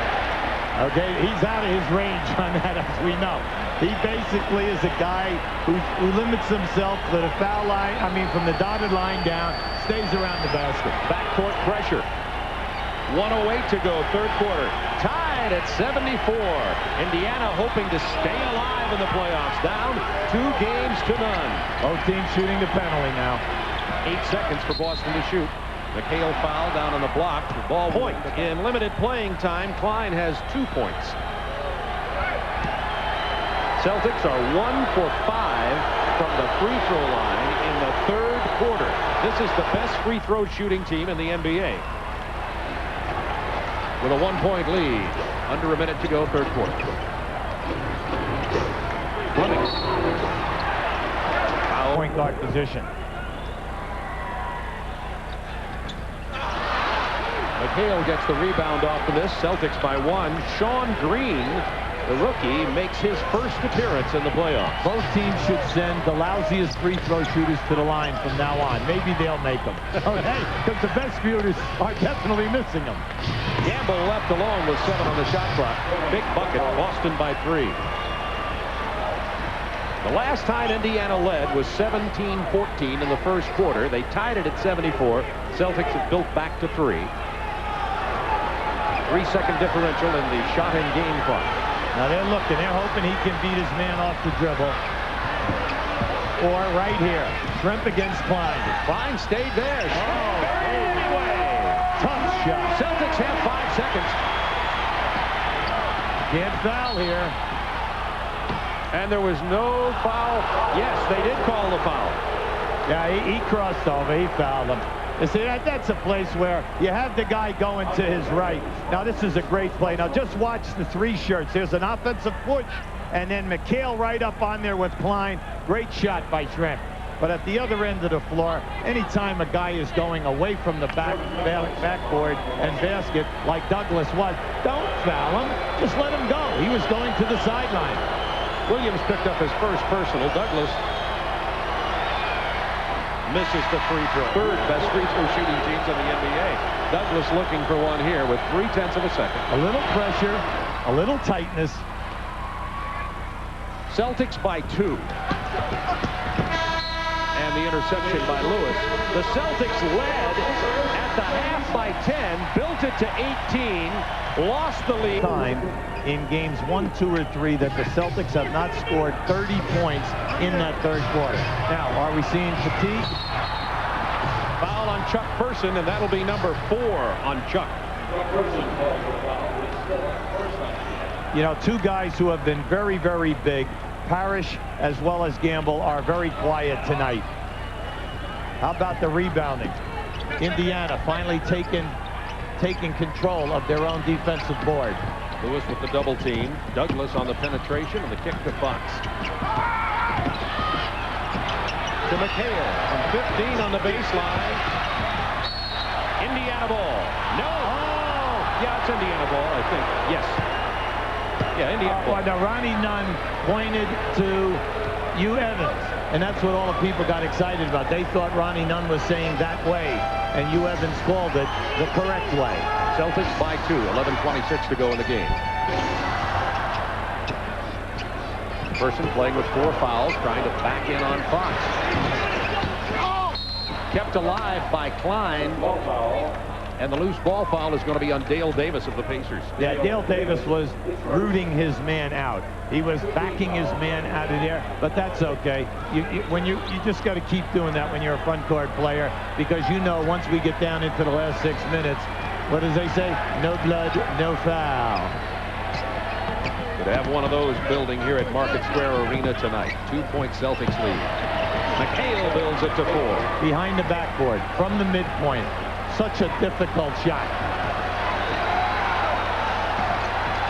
okay, he's out of his range on that, as we know. He basically is a guy who limits himself to the foul line, from the dotted line down, stays around the basket. Backcourt pressure. 1:08 to go, third quarter. Tied at 74. Indiana hoping to stay alive in the playoffs. Down 2 games to none. Both teams shooting the penalty now. 8 seconds for Boston to shoot. McHale foul down on the block. The ball point. In limited playing time, Klein has 2 points. Celtics are 1 for 5 from the free throw line in the third quarter. This is the best free throw shooting team in the NBA. With a 1-point lead. Under a minute to go, third quarter. Fleming. Point guard position. McHale gets the rebound off of this. Celtics by 1. Sean Green, the rookie, makes his first appearance in the playoffs. Both teams should send the lousiest free throw shooters to the line from now on. Maybe they'll make them. Okay, because the best shooters are definitely missing them. Gamble left alone with 7 on the shot clock. Big bucket. Boston by 3. The last time Indiana led was 17-14 in the first quarter. They tied it at 74. Celtics have built back to 3. 3-second differential in the shot and game clock. Now they're looking. They're hoping he can beat his man off the dribble. Or right here. Shrimp against Klein. Klein stayed there. Oh, anyway. Tough shot. Celtics have 5 seconds. Can't foul here. And there was no foul. Yes, they did call the foul. Yeah, he crossed over. He fouled him. You see, that's a place where you have the guy going to his right. Now, this is a great play. Now, just watch the 3 shirts. There's an offensive push, and then McHale right up on there with Klein. Great shot by Shrimp. But at the other end of the floor, anytime a guy is going away from the backboard and basket, like Douglas was, don't foul him. Just let him go. He was going to the sideline. Williams picked up his first personal. Douglas misses the free throw. Third best free throw shooting teams in the NBA. Douglas looking for one here with 0.3 of a second. A little pressure, a little tightness. Celtics by 2. And the interception by Lewis. The Celtics led at the half by 10, built it to 18, lost the lead. Time in games 1, 2, or 3 that the Celtics have not scored 30 points in that third quarter. Now, are we seeing fatigue? Foul on Chuck Person, and that'll be number 4 on Chuck. You know, 2 guys who have been very, very big, Parish as well as Gamble, are very quiet tonight. How about the rebounding? Indiana finally taking control of their own defensive board. Lewis with the double team. Douglas on the penetration and the kick to Fox. To McHale from 15 on the baseline. Indiana ball. No. Oh, yeah, it's Indiana ball, I think. Yes. Yeah, Indiana ball. Now Ronnie Nunn pointed to Hugh Evans, and that's what all the people got excited about. They thought Ronnie Nunn was saying that way, and Hugh Evans called it the correct way. Celtics by 2, 11:26 to go in the game. Person playing with 4 fouls, trying to back in on Fox. Kept alive by Klein. And the loose ball foul is going to be on Dale Davis of the Pacers. Yeah, Dale Davis was rooting his man out. He was backing his man out of there, but that's okay. You just got to keep doing that when you're a front court player, because you know once we get down into the last 6 minutes, what does they say? No blood, no foul. Could have one of those building here at Market Square Arena tonight. 2-point Celtics lead. McHale builds it to 4. Behind the backboard, from the midpoint. Such a difficult shot.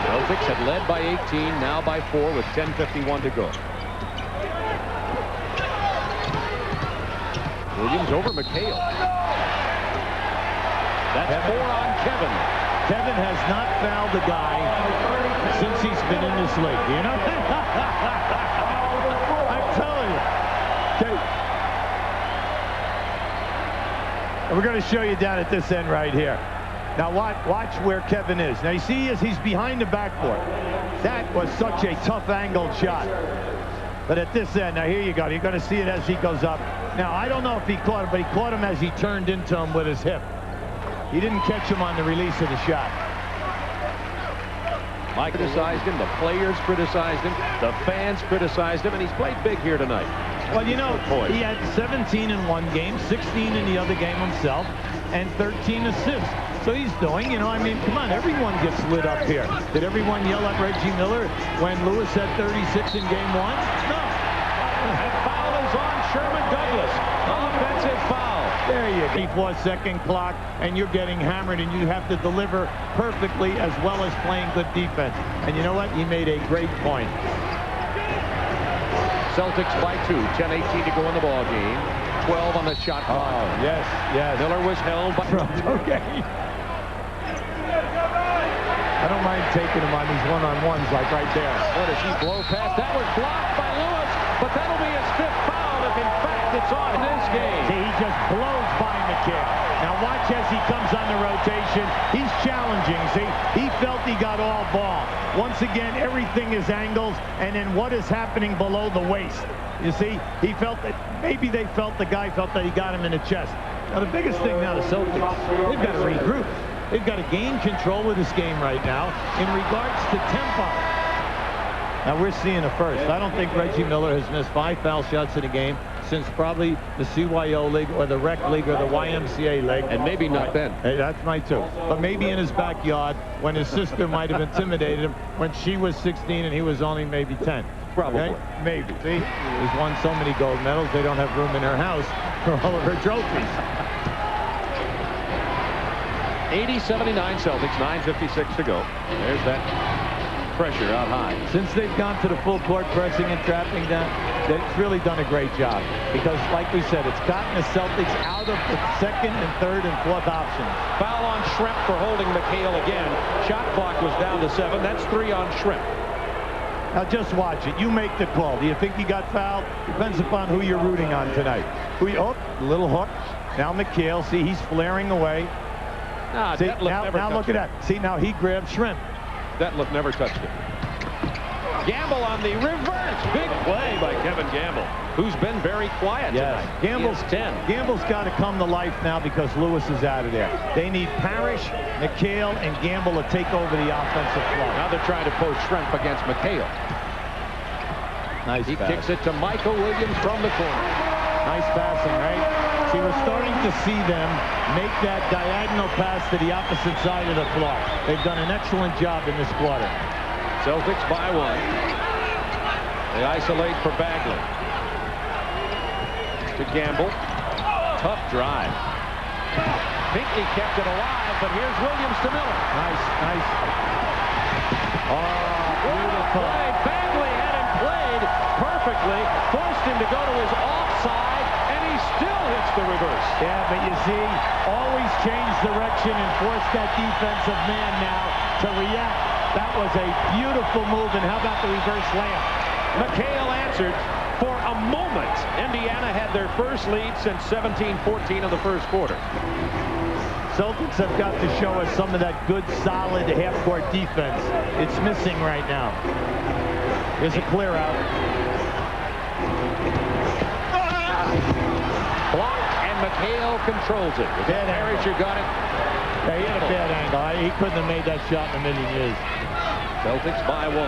Celtics had led by 18, now by 4 with 10:51 to go. Williams over McHale. That's 4 on Kevin. Kevin has not fouled the guy since he's been in this league. You know? I'm telling you. Okay. And we're going to show you down at this end right here. Now watch where Kevin is. Now you see he's behind the backboard. That was such a tough angled shot. But at this end, now here you go. You're going to see it as he goes up. Now I don't know if he caught him, but he caught him as he turned into him with his hip. He didn't catch him on the release of the shot. Mike criticized him, the players criticized him, the fans criticized him, and he's played big here tonight. Well, you know, he had 17 in one game, 16 in the other game himself, and 13 assists. So he's doing, you know, I mean, come on, everyone gets lit up here. Did everyone yell at Reggie Miller when Lewis had 36 in game 1? No. And foul is on Sherman Douglas. Offensive foul. There you go. 4-second clock, and you're getting hammered, and you have to deliver perfectly as well as playing good defense. And you know what? He made a great point. Celtics by 2, 10-18 to go in the ball game. 12 on the shot clock. Oh, yes. Miller was held by... Okay. I don't mind taking him on these one-on-ones like right there. What does he blow past? That was blocked by Lewis, but that'll be his 5th foul if in fact it's on in this game. See, he just blows by McHale. Now watch as he comes on the rotation. He's challenging, see? He felt he got all ball. Once again, everything is angles, and then what is happening below the waist? You see, he felt that, maybe the guy felt that he got him in the chest. Now the biggest thing now, the Celtics, they've got to regroup. They've got to gain control of this game right now in regards to tempo. Now we're seeing a first. I don't think Reggie Miller has missed 5 foul shots in a game since probably the CYO League or the Rec League or the YMCA League. And maybe not then. Hey, that's my 2. But maybe in his backyard when his sister might have intimidated him when she was 16 and he was only maybe 10. Probably. Okay? Maybe. See, he's won so many gold medals, they don't have room in her house for all of her trophies. 80-79 Celtics, 9:56 to go. There's that pressure out high. Since they've gone to the full court pressing and trapping down, they've really done a great job. Because, like we said, it's gotten the Celtics out of the 2nd and 3rd and 4th options. Foul on Schrempf for holding McHale again. Shot clock was down to 7. That's 3 on Schrempf. Now just watch it. You make the call. Do you think he got fouled? Depends upon who you're rooting on tonight. Oh, little hook. Now McHale, see, he's flaring away. See, now look at that. See, now he grabbed Schrempf. Detlef never touched it. Gamble on the reverse. Big play by Kevin Gamble, who's been very quiet tonight. Gamble's 10. Gamble's got to come to life now because Lewis is out of there. They need Parish, McHale, and Gamble to take over the offensive floor. Now they're trying to post Schrempf against McHale. Nice He pass. kicks it to Michael Williams from the corner. Nice passing, right? See, we're starting to see them make that diagonal pass to the opposite side of the floor. They've done an excellent job in this quarter. Celtics by 1. They isolate for Bagley. To Gamble. Tough drive. Pinckney kept it alive, but here's Williams to Miller. Nice. Oh, beautiful. Play. Bagley had him played perfectly, forced him to go to his offside, and he still hits the reverse. Yeah, but you see, always change direction and force that defensive man now to react. That was a beautiful move, and how about the reverse layup? McHale answered. For a moment, Indiana had their first lead since 17-14 of the first quarter. Celtics have got to show us some of that good, solid half-court defense. It's missing right now. Here's a clear out. Blocked and McHale controls it. Was that Parish who got it? Yeah, he had a bad angle. He couldn't have made that shot in a million years. Celtics by 1.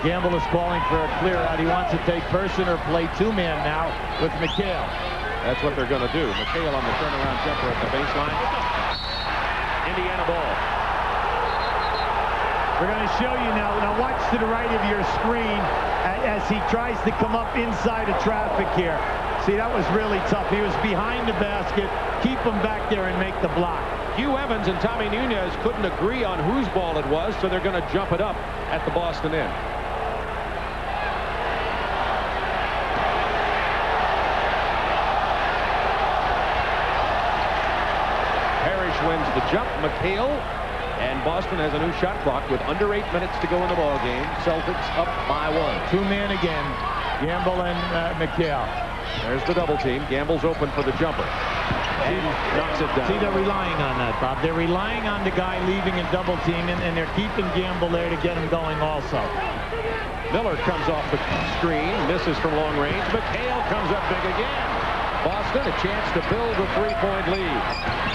Gamble is calling for a clear out. He wants to take person or play two-man now with McHale. That's what they're going to do. McHale on the turnaround jumper at the baseline. Indiana ball. We're going to show you now. Now watch to the right of your screen as he tries to come up inside of traffic here. See, that was really tough. He was behind the basket. Keep him back there and make the block. Hugh Evans and Tommy Nunez couldn't agree on whose ball it was, so they're going to jump it up at the Boston end. Parish wins the jump. McHale, and Boston has a new shot clock with under 8 minutes to go in the ball game. Celtics up by 1. Two-man again. Gamble and McHale. There's the double team. Gamble's open for the jumper. And knocks it down. See, they're relying on that, Bob. They're relying on the guy leaving and double teaming, and they're keeping Gamble there to get him going also. Miller comes off the screen, misses from long range. McHale comes up big again. Boston a chance to build a 3-point lead.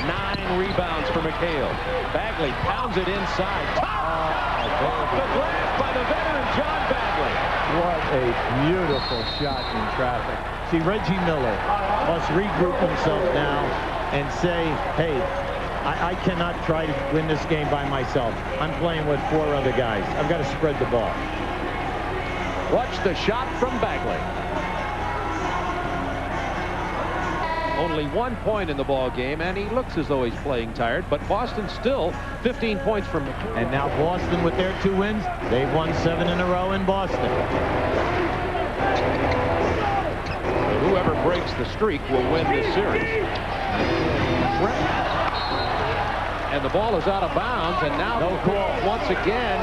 9 rebounds for McHale. Bagley pounds it inside. Off the glass by the veteran John Bagley. What a beautiful shot in traffic. See, Reggie Miller must regroup himself now and say, hey, I cannot try to win this game by myself. I'm playing with 4 other guys. I've got to spread the ball. Watch the shot from Bagley. Only 1 point in the ball game, and he looks as though he's playing tired, but Boston still 15 points from. And now Boston, with their 2 wins, they've won 7 in a row in Boston. Whoever breaks the streak will win this series. And the ball is out of bounds, and now no call. Once again,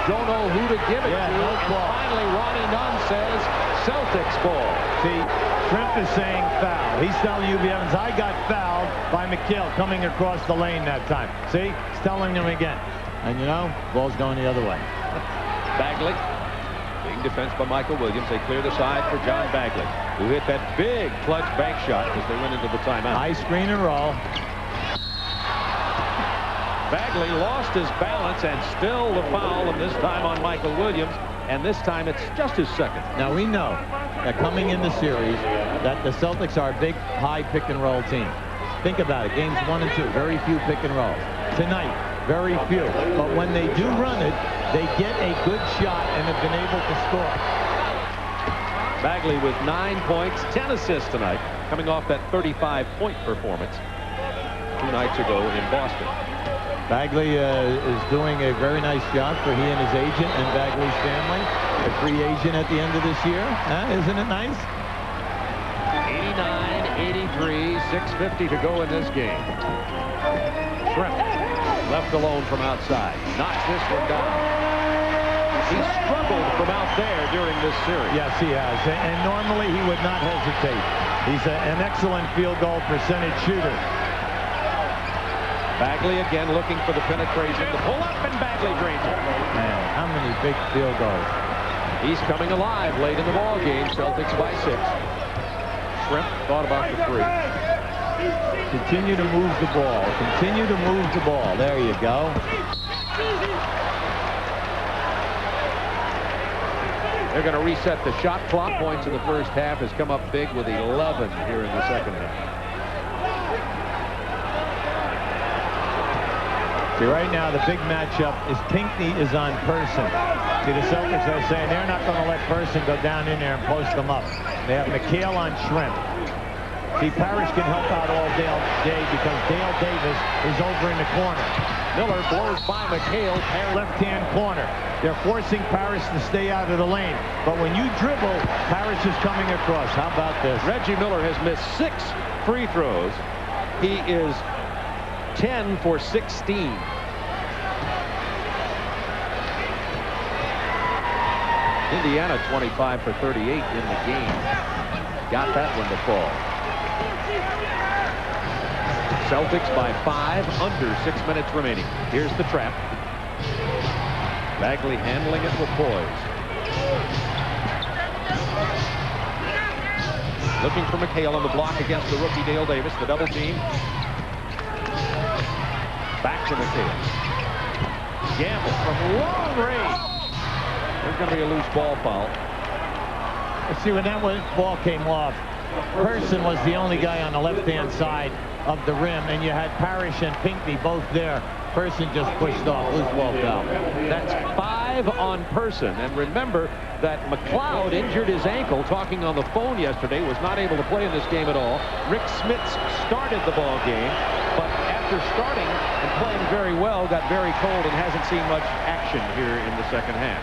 don't know who to give it to. No call. Finally, Ronnie Nunn says Celtics ball. See, Shrimp is saying foul. He's telling Hubie Evans, I got fouled by McHale coming across the lane that time. See, he's telling them again. And you know, ball's going the other way. Bagley. Being defensed by Michael Williams. They clear the side for John Bagley, who hit that big clutch bank shot as they went into the timeout. High screen and roll. Bagley lost his balance, and still the foul, and this time on Michael Williams, and this time it's just his second. Now we know that coming in the series that the Celtics are a big high pick and roll team. Think about it, games 1 and 2, very few pick and rolls. Tonight, very few, but when they do run it, they get a good shot and have been able to score. Bagley with 9 points, 10 assists tonight, coming off that 35-point performance 2 nights ago in Boston. Bagley is doing a very nice job for he and his agent and Bagley's family. A free agent at the end of this year. Isn't it nice? 89-83, 6:50 to go in this game. Shrimp left alone from outside. Knocks this one down. He struggled from out there during this series. Yes, he has. And normally he would not hesitate. He's an excellent field goal percentage shooter. Bagley again looking for the penetration. The pull up, and Bagley drains it. Man, how many big field goals. He's coming alive late in the ball game. Celtics by 6. Shrimp thought about the 3. Continue to move the ball. Continue to move the ball. There you go. They're going to reset the shot clock. Points in the first half has come up big with 11 here in the second half. See, right now, the big matchup is Pinckney is on Person. See, the Celtics are saying they're not going to let Person go down in there and post them up. They have McHale on Shrimp. See, Parish can help out all day because Dale Davis is over in the corner. Miller blows by McHale. Left-hand corner. They're forcing Parish to stay out of the lane. But when you dribble, Parish is coming across. How about this? Reggie Miller has missed 6 free throws. He is 10 for 16. Indiana 25 for 38 in the game. Got that one to fall. Celtics by 5, under 6 minutes remaining. Here's the trap. Bagley handling it with poise. Looking for McHale on the block against the rookie Dale Davis. The double team. Back to McHale. Gamble from long range. There's going to be a loose ball foul. See, when that ball came off, Person was the only guy on the left-hand side of the rim, and you had Parish and Pinckney both there. Person just pushed off. Loose ball foul. That's 5 on Person. And remember that McLeod injured his ankle talking on the phone yesterday, was not able to play in this game at all. Rick Smits started the ball game, but after starting and playing very well, got very cold and hasn't seen much action here in the second half.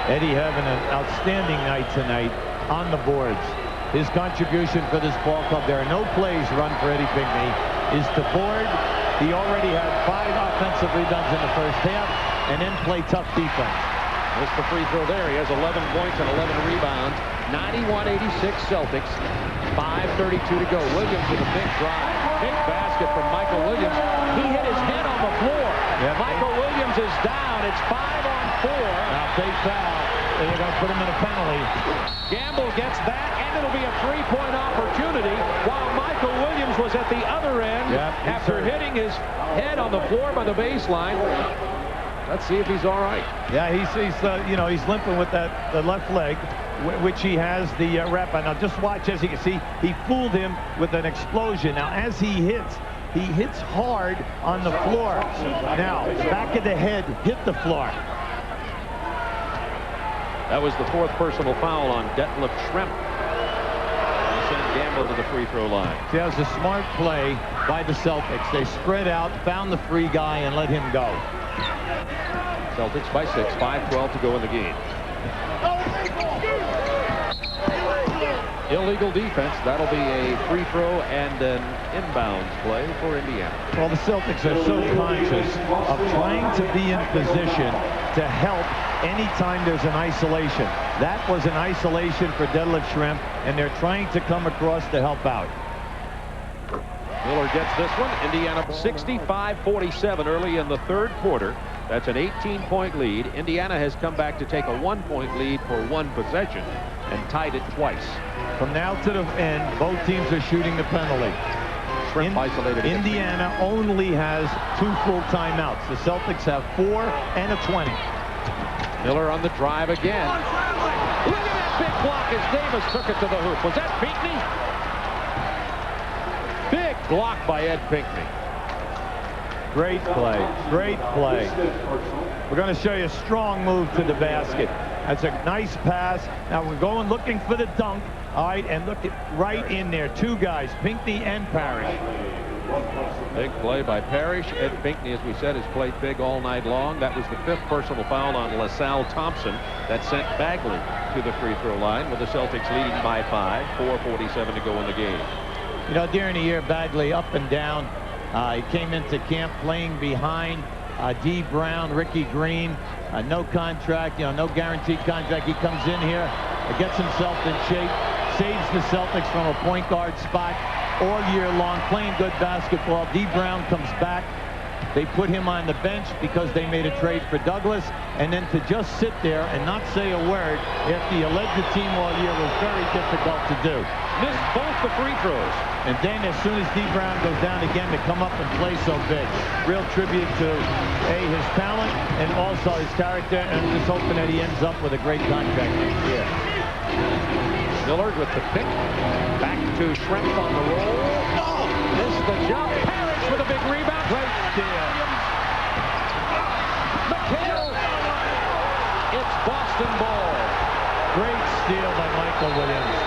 Eddie having an outstanding night tonight on the boards. His contribution for this ball club, there are no plays run for Eddie Pinckney, is to board. He already had 5 offensive rebounds in the first half and then play tough defense. There's the free throw there. He has 11 points and 11 rebounds. 91-86 Celtics. 5:32 to go. Williams with a big drive. Big basket from Michael Williams. He hit his head on the floor. Yep. Michael Williams is down. It's 5 on 4. Now big foul, and they're going to put him in a penalty. Gamble gets that, and it'll be a 3-point opportunity while Michael Williams was at the other end after hitting his head on the floor by the baseline. Let's see if he's all right. Yeah, he's limping with the left leg, which he has the wrap on. Now just watch, as you can see, he fooled him with an explosion. Now as he hits hard on the floor. Now back of the head hit the floor. That was the 4th personal foul on Detlef Schrempf. They send Gamble to the free throw line. See, that was a smart play by the Celtics. They spread out, found the free guy, and let him go. Celtics by 6, 5:12 to go in the game. Illegal defense. That'll be a free throw and an inbounds play for Indiana. Well, the Celtics are so conscious of trying to be in position to help anytime there's an isolation. That was an isolation for Detlef Schrempf, and they're trying to come across to help out. Miller gets this one. Indiana 65-47 early in the third quarter. That's an 18-point lead. Indiana has come back to take a 1-point lead for 1 possession and tied it twice. From now to the end, both teams are shooting the penalty. Isolated. Indiana only has 2 full timeouts. The Celtics have 4 and a 20. Miller on the drive again. Look at that big block as Davis took it to the hoop. Was that Pinckney? Big block by Ed Pinckney. Great play. Great play. We're going to show you a strong move to the basket. That's a nice pass. Now we're going looking for the dunk. All right, and look at right in there. 2 guys, Pinckney and Parish. Big play by Parish. Ed Pinckney, as we said, has played big all night long. That was the 5th personal foul on LaSalle Thompson that sent Bagley to the free throw line with the Celtics leading by 5. 4:47 to go in the game. You know, during the year, Bagley up and down. He came into camp playing behind D. Brown, Ricky Green. No contract, no guaranteed contract. He comes in here, gets himself in shape, saves the Celtics from a point guard spot all year long, playing good basketball. D. Brown comes back. They put him on the bench because they made a trade for Douglas, and then to just sit there and not say a word after you led the team all year was very difficult to do. Missed both the free throws. And then as soon as D. Brown goes down again to come up and play so big. Real tribute to his talent and also his character, and just hoping that he ends up with a great contract next year. Millard with the pick. Back to Schrempf on the roll. Oh, missed the jump. Parish with a big rebound. Great steal. McHale. It's Boston ball. Great steal by Michael Williams.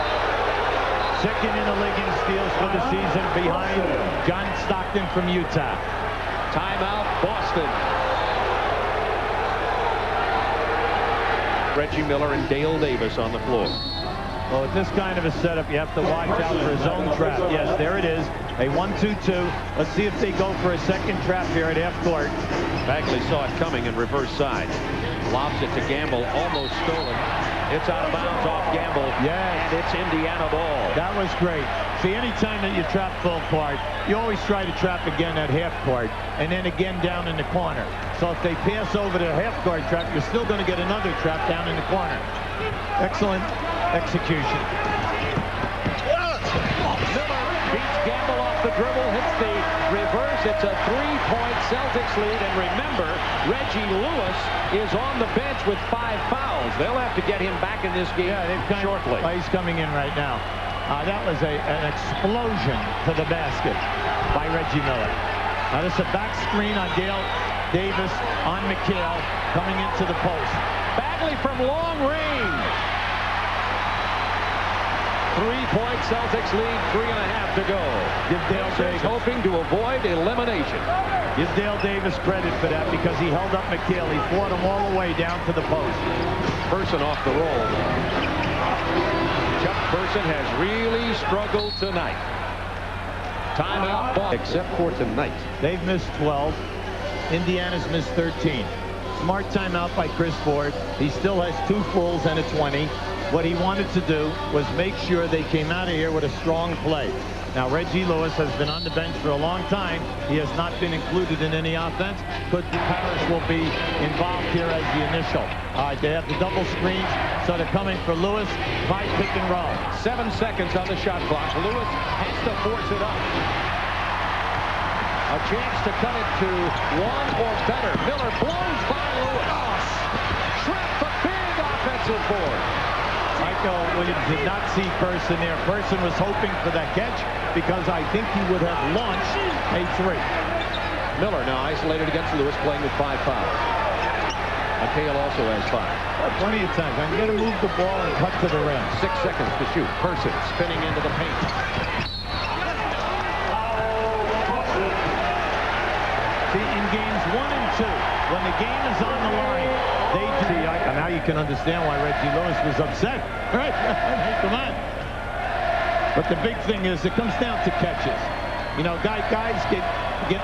Second in the league in steals for the season behind John Stockton from Utah. Timeout, Boston. Reggie Miller and Dale Davis on the floor. Well, with this kind of a setup, you have to watch out for a zone trap. Yes, there it is. A 1-2-2. Let's see if they go for a second trap here at half court. Bagley saw it coming in reverse side. Lobs it to Gamble, almost stolen. It's out of bounds off Gamble. Yes. And it's Indiana ball. That was great. See, anytime that you trap full court, you always try to trap again at half court and then again down in the corner. So if they pass over the half court trap, you're still going to get another trap down in the corner. Excellent execution. Miller beats Gamble off the dribble, hits the reverse. It's a 3-point Celtics lead. And remember, Reggie Lewis is on the bench with 5 fouls. They'll have to get him back in this game shortly. He's coming in right now. That was an explosion to the basket by Reggie Miller. Now this is a back screen on Dale Davis on McHale coming into the post. Bagley from long range. 3-point Celtics lead, 3.5 to go. Give Dale Davis hoping to avoid elimination. Give Dale Davis credit for that because he held up McHale. He fought him all the way down to the post. Person off the roll. Chuck Person has really struggled tonight. Timeout ball, except for tonight. They've missed 12. Indiana's missed 13. Smart timeout by Chris Ford. He still has 2 fulls and a 20. What he wanted to do was make sure they came out of here with a strong play. Now, Reggie Lewis has been on the bench for a long time. He has not been included in any offense. Parish will be involved here as the initial. All right, they have the double screens, so they're coming for Lewis. High pick and roll. 7 seconds on the shot clock. Lewis has to force it up. A chance to cut it to 1 or better. Miller blows by Lewis. Trapped a big offensive board. Michael Williams did not see Person there. Person was hoping for that catch because I think he would have launched a 3. Miller now isolated against Lewis, playing with 5 fouls. McHale also has 5. Plenty of time. I'm going to move the ball and cut to the rim. 6 seconds to shoot. Person spinning into the paint. See, in games 1 and 2, when the game is on the line, they do. Now you can understand why Reggie Lewis was upset. Right? Come on. But the big thing is it comes down to catches. You know, guys get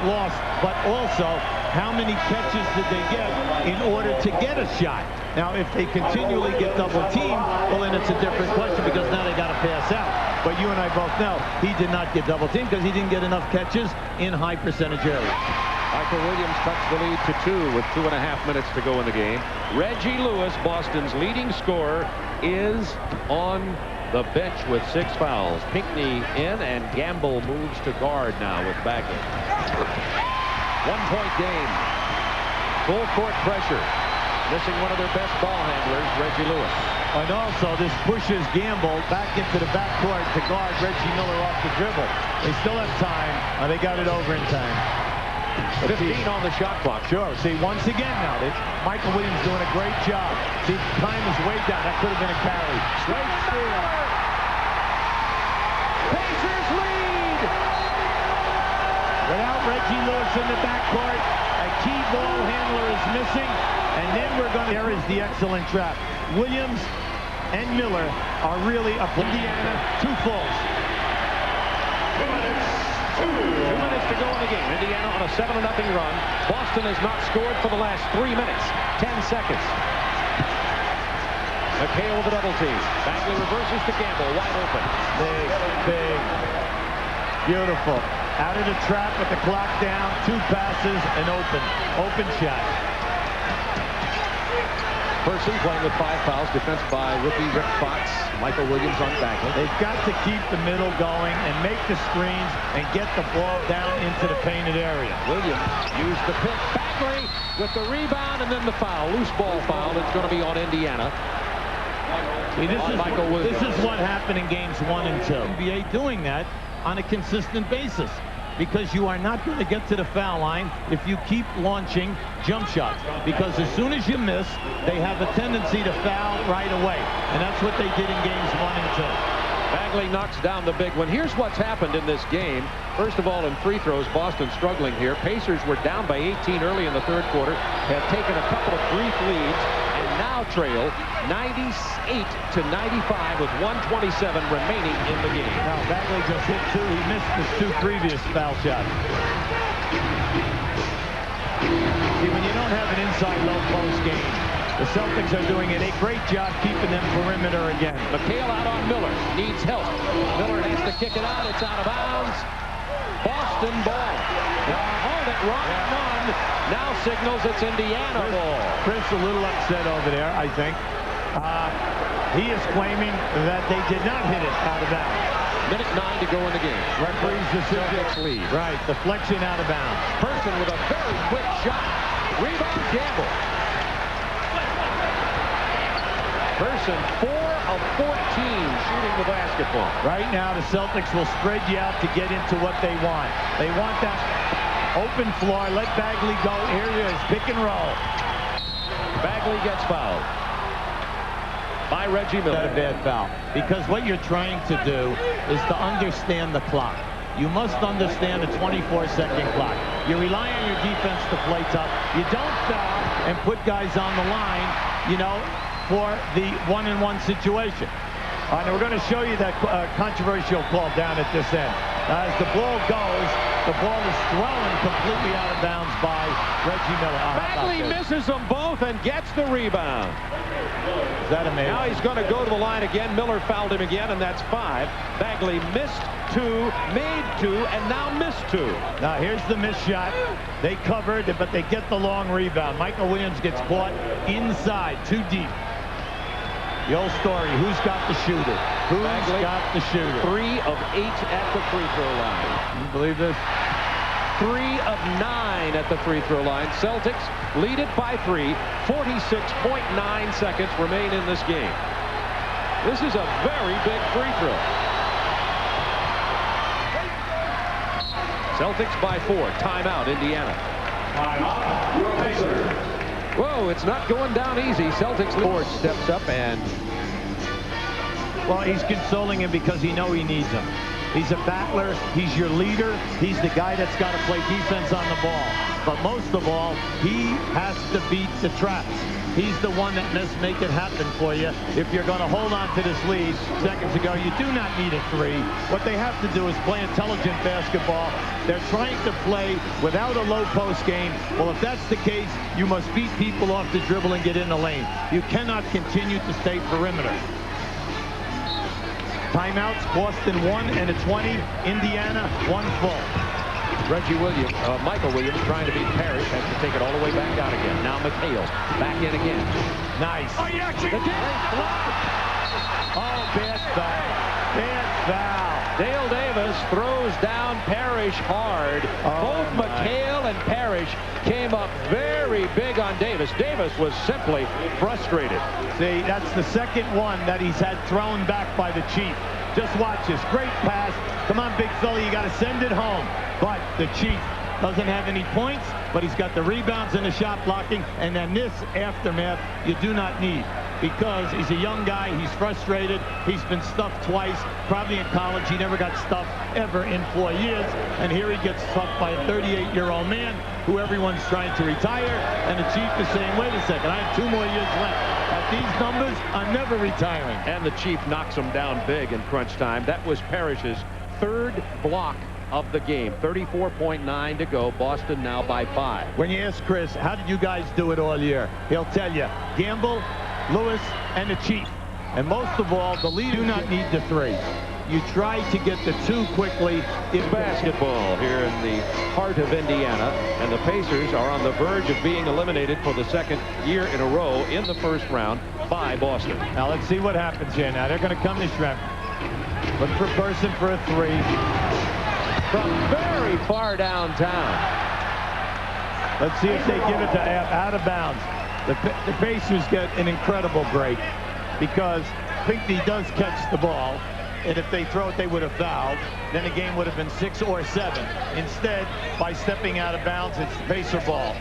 lost, but also how many catches did they get in order to get a shot? Now, if they continually get double teamed, well, then it's a different question because now they got to pass out. But you and I both know he did not get double teamed because he didn't get enough catches in high percentage areas. Michael Williams cuts the lead to 2 with 2.5 minutes to go in the game. Reggie Lewis, Boston's leading scorer, is on the bench with 6 fouls. Pinckney in, and Gamble moves to guard now with Bagley. 1-point game. Full court pressure. Missing one of their best ball handlers, Reggie Lewis. And also, this pushes Gamble back into the backcourt to guard Reggie Miller off the dribble. They still have time. They got it over in time. 15 on the shot clock. Sure. See, once again now, Michael Williams doing a great job. See, time is way down. That could have been a carry. Straight steal. Pacers lead. Without Reggie Lewis in the backcourt, a key ball handler is missing. And then there is the excellent trap. Williams and Miller are really up. Indiana, 2 fulls. 2 minutes to go in the game. Indiana on a 7-0 run. Boston has not scored for the last 3 minutes. 10 seconds. McHale with a double team. Bagley reverses to Gamble, wide open. Big. Beautiful. Out of the trap with the clock down. 2 passes and open shot. Person playing with 5 fouls, defense by rookie Rick Fox. Michael Williams on Bagley. They've got to keep the middle going and make the screens and get the ball down into the painted area. Williams used the pick. Bagley with the rebound and then the foul. Loose ball foul. It's going to be on Indiana. See, this is what happened in games 1 and 2. NBA doing that on a consistent basis, because you are not going to get to the foul line if you keep launching jump shots, because as soon as you miss, they have a tendency to foul right away, and that's what they did in games 1 and 2. Bagley knocks down the big one. Here's what's happened in this game. First of all, in free throws, Boston struggling here. Pacers were down by 18 early in the 3rd quarter, have taken a couple of brief leads, and now trail 98-95 with 1:27 remaining in the game. Now, Bagley just hit 2. He missed his 2 previous foul shots. See, when you don't have an inside low post game, The Celtics are doing a great job keeping them perimeter again. McHale out on Miller. Needs help. Miller has to kick it out. It's out of bounds. Boston ball. Hold it. Ronnie Nunn now signals it's Indiana ball. Chris a little upset over there, I think. He is claiming that they did not hit it out of bounds. Minute 9 to go in the game. Referee's decision. Celtics lead. Right, deflection out of bounds. Person with a very quick shot. Rebound Gamble. Person 4 of 14 shooting the basketball. Right now, the Celtics will spread you out to get into what they want. They want that open floor. Let Bagley go. Here he is, pick and roll. Bagley gets fouled by Reggie Miller. Not a bad foul. Because what you're trying to do is to understand the clock. You must understand the 24-second clock. You rely on your defense to play tough. You don't foul and put guys on the line, you know, for the one-on-one situation. All right, now we're going to show you that controversial call down at this end. As the ball goes, the ball is thrown completely out of bounds by Reggie Miller. Bagley misses them both and gets the rebound. Is that amazing? Now he's going to go to the line again. Miller fouled him again, and that's 5. Bagley missed 2, made 2, and now missed 2. Now here's the missed shot. They covered, but they get the long rebound. Michael Williams gets caught inside, too deep. The old story, who's got the shooter? Who's Bagley, got the shooter? 3 of 8 at the free throw line. You believe this? 3 of 9 at the free throw line. Celtics lead it by 3. 46.9 seconds remain in this game. This is a very big free throw. Celtics by 4. Timeout, Indiana. Timeout, your Pacers. Whoa, it's not going down easy. Celtics Ford steps up and... Well, he's consoling him because he knows he needs him. He's a battler. He's your leader. He's the guy that's got to play defense on the ball. But most of all, he has to beat the traps. He's the one that must make it happen for you. If you're going to hold on to this lead, seconds ago, you do not need a 3. What they have to do is play intelligent basketball. They're trying to play without a low post game. Well, if that's the case, you must beat people off the dribble and get in the lane. You cannot continue to stay perimeter. Timeouts, Boston 1 and a 20. Indiana 1 full. Reggie Williams, Michael Williams trying to beat Parish, has to take it all the way back out again. Now McHale back in again. Nice. Oh, yeah, bad foul. Bad foul. Dale Davis throws down Parish hard. Both McHale and Parish came up very big on Davis. Davis was simply frustrated. See, that's the second one that he's had thrown back by the Chief. Just watch this. Great pass. Come on, big fella, you got to send it home. But the Chief doesn't have any points, but he's got the rebounds and the shot blocking. And then this aftermath you do not need, because he's a young guy. He's frustrated. He's been stuffed twice. Probably in college he never got stuffed ever in 4 years. And here he gets stuffed by a 38-year-old man who everyone's trying to retire. And the Chief is saying, wait a second, I have 2 more years left. At these numbers, I'm never retiring. And the Chief knocks him down big in crunch time. That was Parish's 3rd block of the game. 34.9 to go. Boston now by 5. When you ask Chris, how did you guys do it all year? He'll tell you, Gamble, Lewis, and the Chief. And most of all, the leader do not need the 3. You try to get the 2 quickly. In basketball here in the heart of Indiana, and the Pacers are on the verge of being eliminated for the 2nd year in a row in the 1st round by Boston. Now let's see what happens here. Now they're going to come this round. Look for Person for a 3. From very far downtown. Let's see if they give it to out of bounds. The Pacers get an incredible break because Pinckney does catch the ball. And if they throw it, they would have fouled. Then the game would have been 6 or 7. Instead, by stepping out of bounds, it's Pacer ball.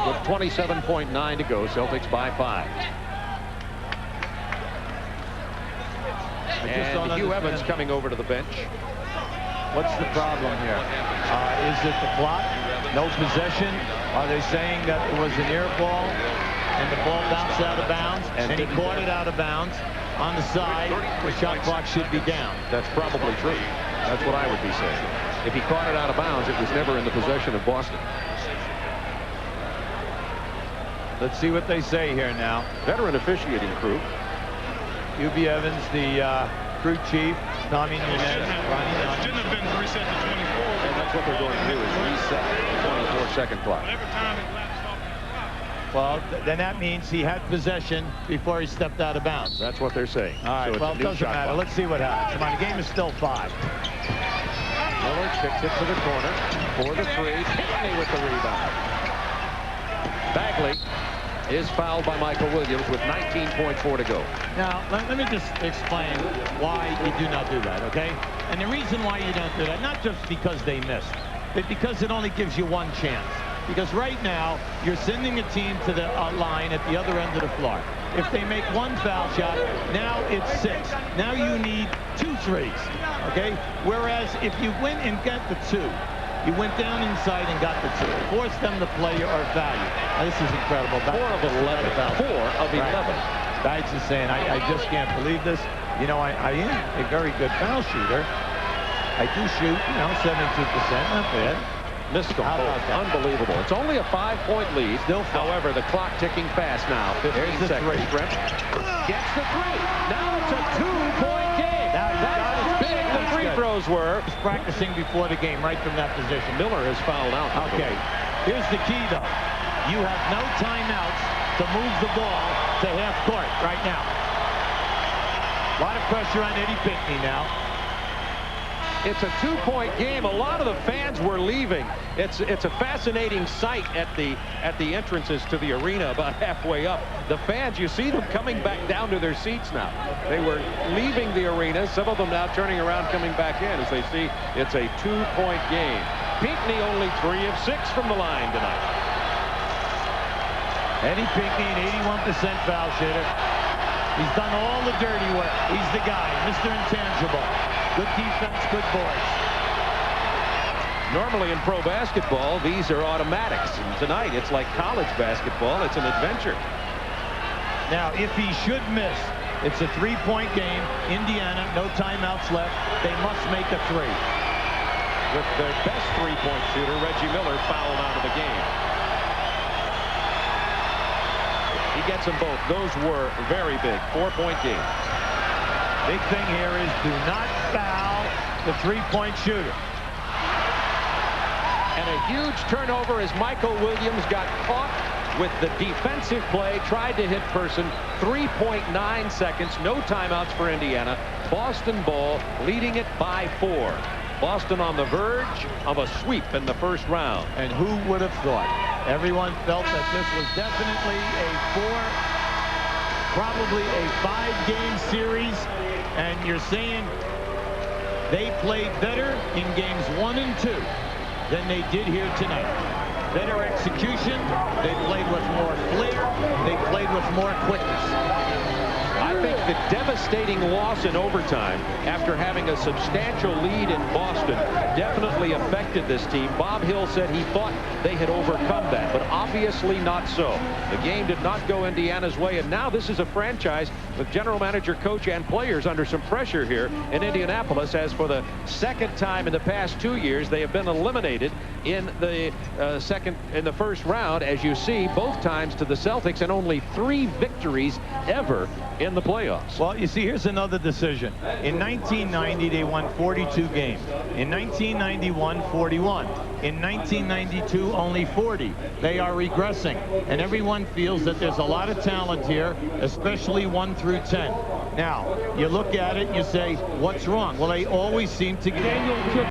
With 27.9 to go, Celtics by 5. And Hugh Evans coming over to the bench. What's the problem here? Is it the clock? No possession? Are they saying that it was an air ball and the ball bounced out of bounds and he caught it out of bounds on the side? The shot clock should be down. That's probably true. That's what I would be saying. If he caught it out of bounds, it was never in the possession of Boston. Let's see what they say here now. Veteran officiating crew. Hubie Evans, the crew chief, Tommy Nunez, Ronnie Nunn. Shouldn't have been reset to 24. And that's what they're going to do, is reset the 24-second clock. Every time it lapsed off the clock. Well, then that means he had possession before he stepped out of bounds. That's what they're saying. All right, So well, it doesn't matter. Let's see what happens. Come on, the game is still 5. Miller kicks it to the corner for the 3. Pinckney with the rebound. Bagley is fouled by Michael Williams with 19.4 to go. Now, let me just explain why you do not do that, okay? And the reason why you don't do that, not just because they missed, but because it only gives you one chance. Because right now, you're sending a team to the line at the other end of the floor. If they make one foul shot, now it's 6. Now you need 2 threes, okay? Whereas if you went and got the 2, you went down inside and got the 2. Force them to play or foul you. Now, this is incredible. 4 of 11. 4 of 11. Right. Bags is saying, I just can't believe this. You know, I am a very good foul shooter. I do shoot, 72%, not bad. Missed them both. Unbelievable. It's only a 5-point lead. Still, however, the clock ticking fast now. 15 seconds. Gets the 3. Now it's a 2-point game. Now that's how big the free throws were. He's practicing before the game, right from that position. Miller has fouled out. Okay. Here's the key, though. You have no timeouts to move the ball to half court right now. A lot of pressure on Eddie Pinckney now. It's a 2-point game. A lot of the fans were leaving. It's a fascinating sight at the entrances to the arena about halfway up. The fans, you see them coming back down to their seats now. They were leaving the arena. Some of them now turning around, coming back in as they see it's a 2-point game. Pinckney only 3 of 6 from the line tonight. Eddie Pinckney, an 81% foul shooter. He's done all the dirty work. He's the guy, Mr. Intangible. Good defense, good boards. Normally in pro basketball, these are automatics. And tonight, it's like college basketball. It's an adventure. Now, if he should miss, it's a 3-point game. Indiana, no timeouts left. They must make a 3. With their best 3-point shooter, Reggie Miller, fouled out of the game. He gets them both. Those were very big 4-point games. Big thing here is do not foul the 3-point shooter. And a huge turnover as Michael Williams got caught with the defensive play, tried to hit person. 3.9 seconds, no timeouts for Indiana. Boston ball, leading it by 4. Boston on the verge of a sweep in the first round. And who would have thought? Everyone felt that this was definitely probably a 5-game series. And you're saying they played better in games 1 and 2 than they did here tonight. Better execution. They played with more flair. They played with more quickness. I think the devastating loss in overtime after having a substantial lead in Boston definitely affected this team. Bob Hill said he thought they had overcome that, but obviously not so. The game did not go Indiana's way, and now this is a franchise with general manager, coach, and players under some pressure here in Indianapolis, as for the second time in the past 2 years, they have been eliminated in the first round, as you see, both times to the Celtics, and only 3 victories ever in the playoffs. Well, you see, here's another decision. In 1990, they won 42 games. In 1991, 41. In 1992, only 40. They are regressing, and everyone feels that there's a lot of talent here, especially 1 through 10. Now, you look at it and you say, what's wrong? Well, they always seem to get...